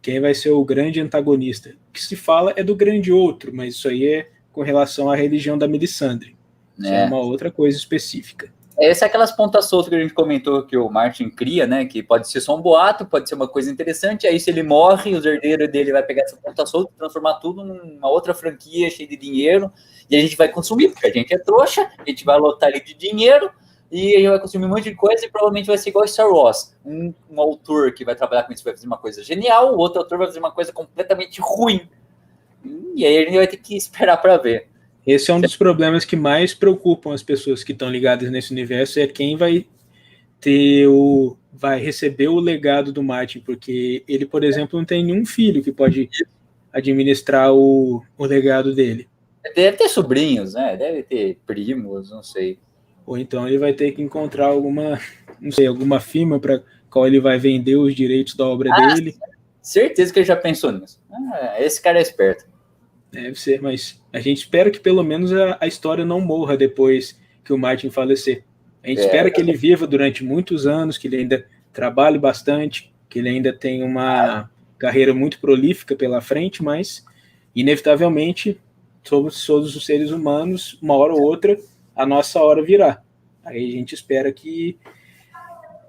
quem vai ser o grande antagonista. O que se fala é do grande outro, mas isso aí é com relação à religião da Melisandre. Isso é uma outra coisa específica. Essa é aquelas pontas soltas que a gente comentou que o Martin cria, né? Que pode ser só um boato, pode ser uma coisa interessante. Aí, se ele morre, os herdeiros dele vai pegar essa ponta solta, transformar tudo numa outra franquia cheia de dinheiro, e a gente vai consumir, porque a gente é trouxa, a gente vai lotar ele de dinheiro, e a gente vai consumir um monte de coisa, e provavelmente vai ser igual Star Wars. Um autor que vai trabalhar com isso vai fazer uma coisa genial, o outro autor vai fazer uma coisa completamente ruim. E aí a gente vai ter que esperar para ver. Esse é um dos problemas que mais preocupam as pessoas que estão ligadas nesse universo, é quem vai receber o legado do Martin, porque ele, por exemplo, não tem nenhum filho que pode administrar o legado dele. Deve ter sobrinhos, né? Deve ter primos, não sei. Ou então ele vai ter que encontrar alguma firma para qual ele vai vender os direitos da obra dele. Certeza que ele já pensou nisso. Esse cara é esperto. Deve ser, mas a gente espera que pelo menos a história não morra depois que o Martin falecer. A gente espera que ele viva durante muitos anos, que ele ainda trabalhe bastante, que ele ainda tenha uma carreira muito prolífica pela frente, mas inevitavelmente somos todos os seres humanos, uma hora ou outra a nossa hora virá. Aí a gente espera que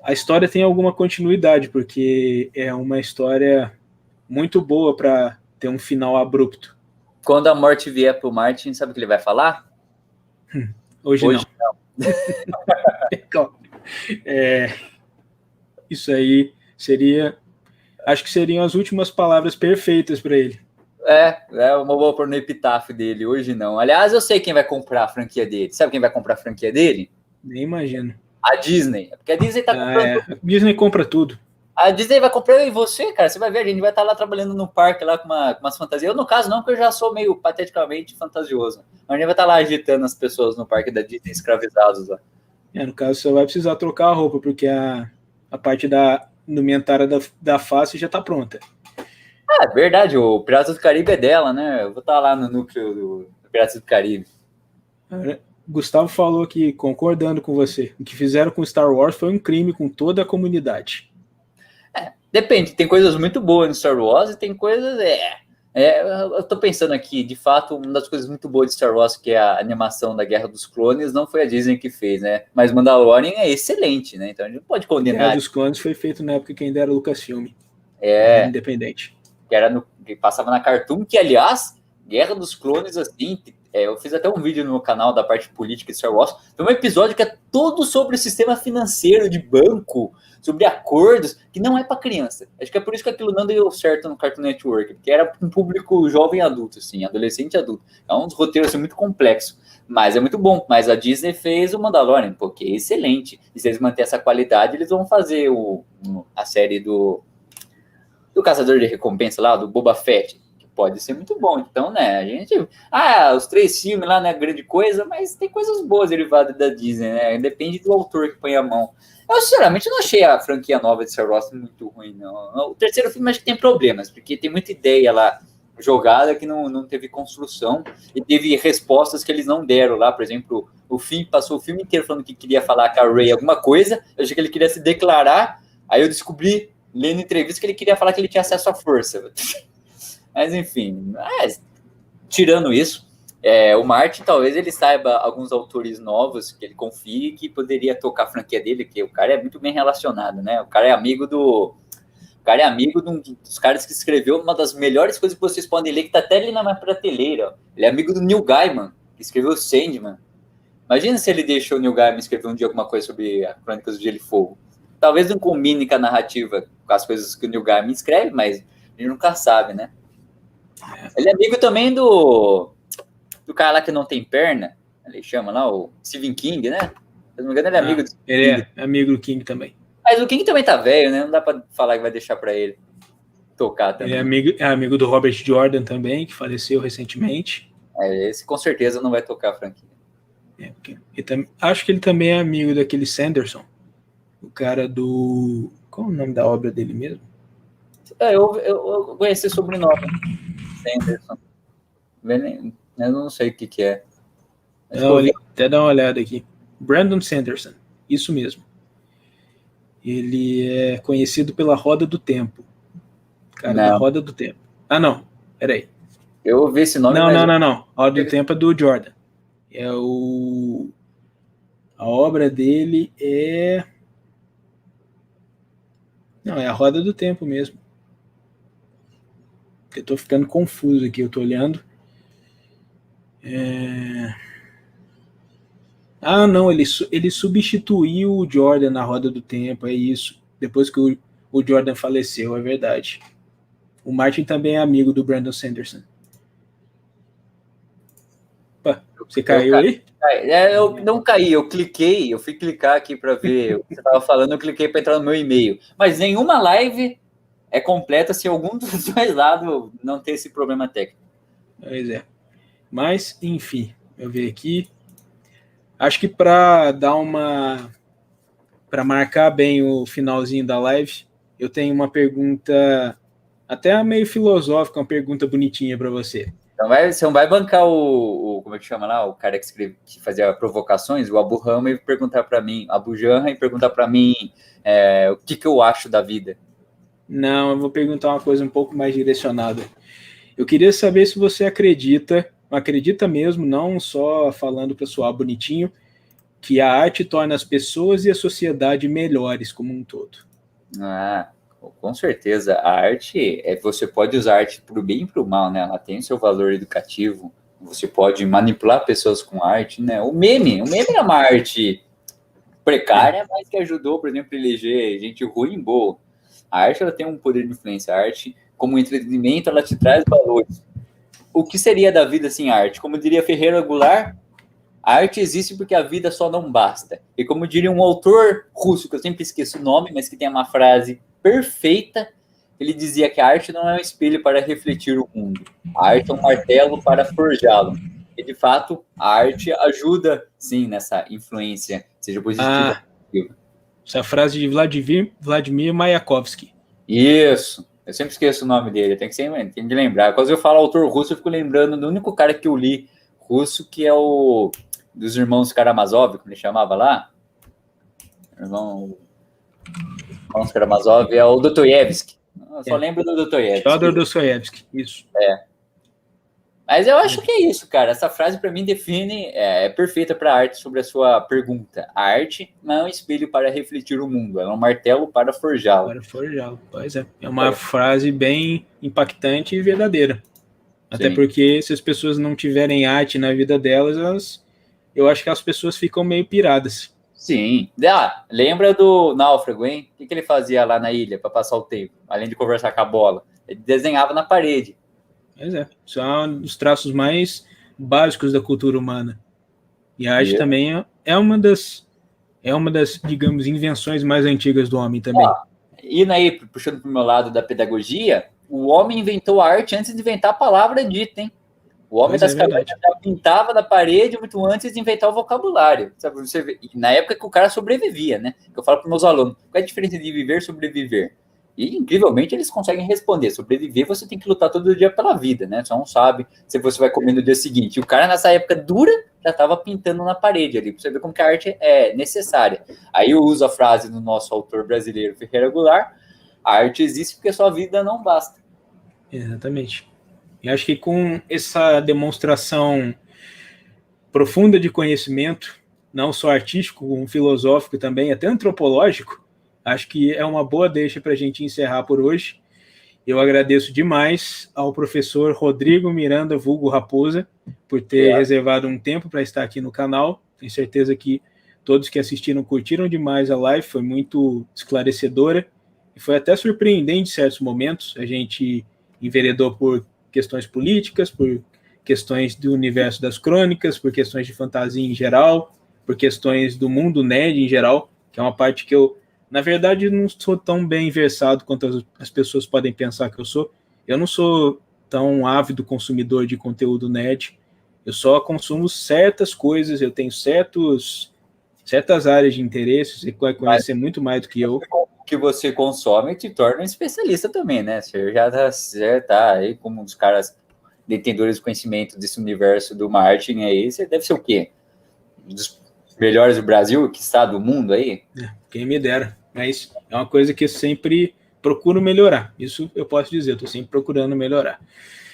a história tenha alguma continuidade, porque é uma história muito boa para ter um final abrupto. Quando a morte vier pro Martin, sabe o que ele vai falar? Hoje não. Isso aí acho que seriam as últimas palavras perfeitas para ele. É uma boa pôr no epitáfio dele, hoje não. Aliás, eu sei quem vai comprar a franquia dele. Sabe quem vai comprar a franquia dele? Nem imagino. A Disney. Porque a Disney tá comprando. A Disney compra tudo. A Disney vai comprar eu e você, cara. Você vai ver, a gente vai estar lá trabalhando no parque, lá com umas fantasias. Eu, no caso, não, porque eu já sou meio pateticamente fantasioso. Mas a gente vai estar lá agitando as pessoas no parque da Disney, escravizados lá. No caso, você vai precisar trocar a roupa, porque a parte da indumentária da face já tá pronta. É verdade, o Piratas do Caribe é dela, né? Eu vou estar lá no núcleo do Piratas do Caribe. Gustavo falou aqui, concordando com você, o que fizeram com Star Wars foi um crime com toda a comunidade. Depende, tem coisas muito boas no Star Wars e tem coisas... eu tô pensando aqui, de fato, uma das coisas muito boas de Star Wars, que é a animação da Guerra dos Clones, não foi a Disney que fez, né? Mas Mandalorian é excelente, né? Então a gente não pode condenar. A Guerra dos Clones foi feito na época que ainda era Lucasfilm. Independente. Que passava na Cartoon, que, aliás, Guerra dos Clones, assim, eu fiz até um vídeo no meu canal da parte política de Star Wars, tem um episódio que é todo sobre o sistema financeiro de banco, sobre acordos, que não é para criança. Acho que é por isso que aquilo não deu certo no Cartoon Network, porque era um público jovem adulto, assim, adolescente e adulto. É um dos roteiros assim, muito complexo, mas é muito bom. Mas a Disney fez o Mandalorian, porque é excelente. E se eles manterem essa qualidade, eles vão fazer a série do Caçador de Recompensa lá, do Boba Fett, que pode ser muito bom. Então, né, a gente... os 3 filmes lá não é grande coisa, mas tem coisas boas derivadas da Disney, né? Depende do autor que põe a mão. Eu, sinceramente, não achei a franquia nova de Star Wars muito ruim, não. O terceiro filme acho que tem problemas, porque tem muita ideia lá jogada que não teve construção e teve respostas que eles não deram lá. Por exemplo, o Finn passou o filme inteiro falando que queria falar com a Rey alguma coisa, eu achei que ele queria se declarar, aí eu descobri lendo entrevista que ele queria falar que ele tinha acesso à força. Mas, enfim, tirando isso, o Martin talvez ele saiba alguns autores novos que ele confie que poderia tocar a franquia dele, que o cara é muito bem relacionado, né? O cara é amigo dos caras que escreveu uma das melhores coisas que vocês podem ler, que tá até ali na minha prateleira. Ó. Ele é amigo do Neil Gaiman, que escreveu Sandman. Imagina se ele deixou o Neil Gaiman escrever um dia alguma coisa sobre a Crônicas do Gelo e Fogo. Talvez não combine com a narrativa, com as coisas que o Neil Gaiman escreve, mas a gente nunca sabe, né? Ele é amigo também do cara lá que não tem perna, ele chama lá o Stephen King, né? Se não me engano, ele é amigo do Stephen King. Ele é amigo do King também. Mas o King também tá velho, né? Não dá pra falar que vai deixar pra ele tocar também. Ele é amigo do Robert Jordan também, que faleceu recentemente. Esse com certeza não vai tocar a franquia. Acho que ele também é amigo daquele Sanderson, o cara do... Qual é o nome da obra dele mesmo? Eu conheci o sobrenome. Sanderson. Eu não sei o que é. Até dar uma olhada aqui. Brandon Sanderson. Isso mesmo. Ele é conhecido pela Roda do Tempo. Cara, da Roda do Tempo. Ah, não. Peraí. Eu ouvi esse nome. Não. Roda do Tempo é do Jordan. A obra dele é... Não, é a Roda do Tempo mesmo. Eu tô ficando confuso aqui, eu tô olhando. Ah, não, ele substituiu o Jordan na Roda do Tempo, é isso. Depois que o Jordan faleceu, é verdade. O Martin também é amigo do Brandon Sanderson. Opa, você caiu aí? Eu não caí, eu fui clicar aqui para ver o que você estava falando, eu cliquei para entrar no meu e-mail. Mas nenhuma live é completa se algum dos dois lados não ter esse problema técnico. Pois é. Mas, enfim, eu ver aqui. Acho que para marcar bem o finalzinho da live, eu tenho uma pergunta até meio filosófica, uma pergunta bonitinha para você. Então você não vai bancar como é que chama lá, o cara que fazia provocações, o Abu Janra, e perguntar para mim o que eu acho da vida. Não, eu vou perguntar uma coisa um pouco mais direcionada. Eu queria saber se você acredita mesmo, não só falando para soar bonitinho, que a arte torna as pessoas e a sociedade melhores como um todo. Com certeza. A arte, você pode usar a arte para o bem e para o mal, né? Ela tem seu valor educativo. Você pode manipular pessoas com arte, né? O meme é uma arte precária, mas que ajudou, por exemplo, a eleger gente ruim e boa. A arte, ela tem um poder de influência. A arte, como entretenimento, ela te traz valores. o que seria da vida sem arte? Como diria Ferreira Goulart, a arte existe porque a vida só não basta. E como diria um autor russo, que eu sempre esqueço o nome, mas que tem uma frase perfeita, ele dizia que a arte não é um espelho para refletir o mundo. A arte é um martelo para forjá-lo. E, de fato, a arte ajuda, sim, nessa influência, seja positiva ou negativa. Essa frase de Vladimir Mayakovsky. Isso. Eu sempre esqueço o nome dele, tem que lembrar. Quando eu falo autor russo, eu fico lembrando do único cara que eu li russo, que é o dos irmãos Karamazov, como ele chamava lá. Irmãos Karamazov é o Dostoiévski. Eu só lembro do Dostoiévski. Fyodor Dostoiévski, isso. Mas eu acho que é isso, cara. Essa frase, para mim, define, é perfeita para a arte sobre a sua pergunta. A arte não é um espelho para refletir o mundo, ela é um martelo para forjá-lo. Para forjá-lo, pois é. É uma frase bem impactante e verdadeira. Até porque se as pessoas não tiverem arte na vida delas, eu acho que as pessoas ficam meio piradas. Sim. Lembra do Náufrago, hein? O que ele fazia lá na ilha para passar o tempo? Além de conversar com a bola. Ele desenhava na parede. Pois é. São um dos traços mais básicos da cultura humana. E a arte também é uma das, digamos, invenções mais antigas do homem também. E aí, puxando para o meu lado da pedagogia, o homem inventou a arte antes de inventar a palavra dita, hein? O homem das cavernas já pintava na parede muito antes de inventar o vocabulário. Sabe? Na época que o cara sobrevivia, né? Que eu falo para meus alunos, qual é a diferença de viver e sobreviver? E, incrivelmente, eles conseguem responder. Sobreviver, você tem que lutar todo dia pela vida, né? Você não sabe se você vai comer no dia seguinte. E o cara, nessa época dura, já estava pintando na parede ali, para você ver como que a arte é necessária. Aí eu uso a frase do nosso autor brasileiro, Ferreira Goulart, a arte existe porque a sua vida não basta. Exatamente. E acho que com essa demonstração profunda de conhecimento, não só artístico, como filosófico também, até antropológico, acho que é uma boa deixa para a gente encerrar por hoje. Eu agradeço demais ao professor Rodrigo Miranda, vulgo Raposa, por ter reservado um tempo para estar aqui no canal. Tenho certeza que todos que assistiram curtiram demais a live, foi muito esclarecedora e foi até surpreendente em certos momentos. A gente enveredou por questões políticas, por questões do universo das crônicas, por questões de fantasia em geral, por questões do mundo nerd em geral, que é uma parte que eu, na verdade, não sou tão bem versado quanto as pessoas podem pensar que eu sou. Eu não sou tão ávido consumidor de conteúdo nerd, eu só consumo certas coisas, eu tenho certas áreas de interesse, você vai conhecer muito mais do que eu. O que você consome te torna um especialista também, né? Você já tá aí como um dos caras detentores do conhecimento desse universo do marketing aí, você deve ser o quê? Um dos melhores do Brasil, que está do mundo aí? Quem me dera. Mas é uma coisa que eu sempre procuro melhorar. Isso eu posso dizer, eu estou sempre procurando melhorar.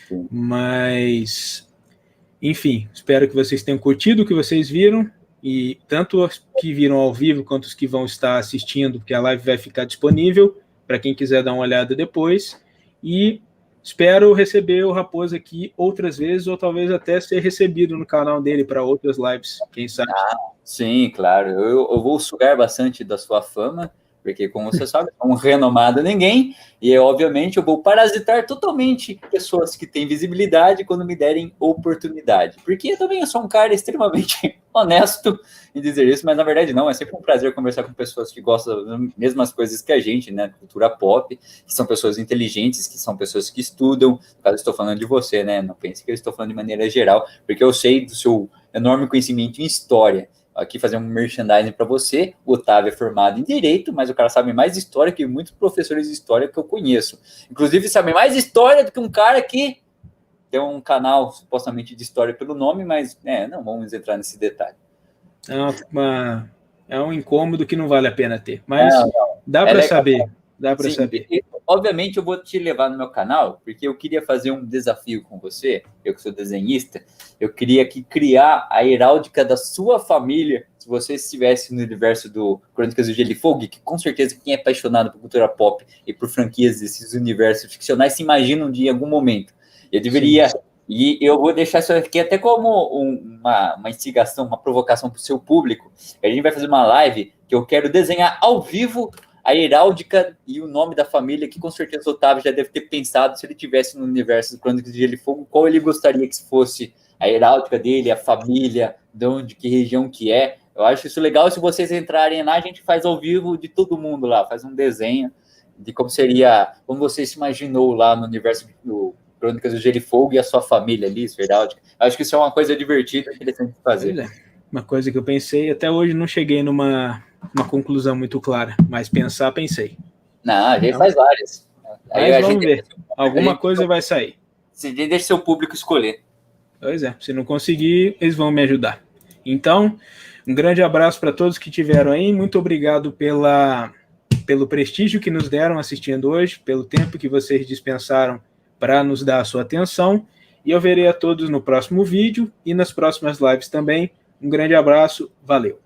Sim. Mas, enfim, espero que vocês tenham curtido o que vocês viram. E tanto os que viram ao vivo quanto os que vão estar assistindo, porque a live vai ficar disponível para quem quiser dar uma olhada depois. E espero receber o Raposo aqui outras vezes, ou talvez até ser recebido no canal dele para outras lives, quem sabe. Sim, claro. Eu vou sugar bastante da sua fama, porque, como você sabe, não é um renomado ninguém, e, obviamente, eu vou parasitar totalmente pessoas que têm visibilidade quando me derem oportunidade. Porque eu também sou um cara extremamente honesto em dizer isso, mas, na verdade, não. É sempre um prazer conversar com pessoas que gostam das mesmas coisas que a gente, né? Cultura pop, que são pessoas inteligentes, que são pessoas que estudam. No caso, eu estou falando de você, né? Não pense que eu estou falando de maneira geral, porque eu sei do seu enorme conhecimento em história. Aqui fazer um merchandising para você. O Otávio é formado em Direito, mas o cara sabe mais história que muitos professores de história que eu conheço. Inclusive, sabe mais história do que um cara que tem um canal supostamente de história pelo nome, mas não vamos entrar nesse detalhe. É um incômodo que não vale a pena ter, mas dá para saber. Dá para saber. Obviamente, eu vou te levar no meu canal, porque eu queria fazer um desafio com você, eu que sou desenhista, eu queria criar a heráldica da sua família, se você estivesse no universo do Crônicas do Gelo e Fogo, que com certeza quem é apaixonado por cultura pop e por franquias desses universos ficcionais se imaginam de em algum momento. Eu deveria... Sim. E eu vou deixar isso aqui até como uma instigação, uma provocação para o seu público. A gente vai fazer uma live que eu quero desenhar ao vivo a heráldica e o nome da família, que com certeza o Otávio já deve ter pensado, se ele tivesse no universo do Crônicas de Gelo e Fogo, qual ele gostaria que fosse a heráldica dele, a família, de onde, que região que é. Eu acho isso legal. Se vocês entrarem lá, a gente faz ao vivo de todo mundo lá, faz um desenho de como seria, como você se imaginou lá no universo do Crônicas do Gelo e Fogo e a sua família ali, sua heráldica. Eu acho que isso é uma coisa divertida, interessante de fazer. Pois é. Uma coisa que eu pensei, até hoje não cheguei numa conclusão muito clara, mas pensei. Não, a gente faz várias. Aí mas vamos ver. Alguma coisa vai sair. Se deixa seu público escolher. Pois é, se não conseguir, eles vão me ajudar. Então, um grande abraço para todos que estiveram aí. Muito obrigado pelo prestígio que nos deram assistindo hoje, pelo tempo que vocês dispensaram para nos dar a sua atenção. E eu verei a todos no próximo vídeo e nas próximas lives também. Um grande abraço, valeu!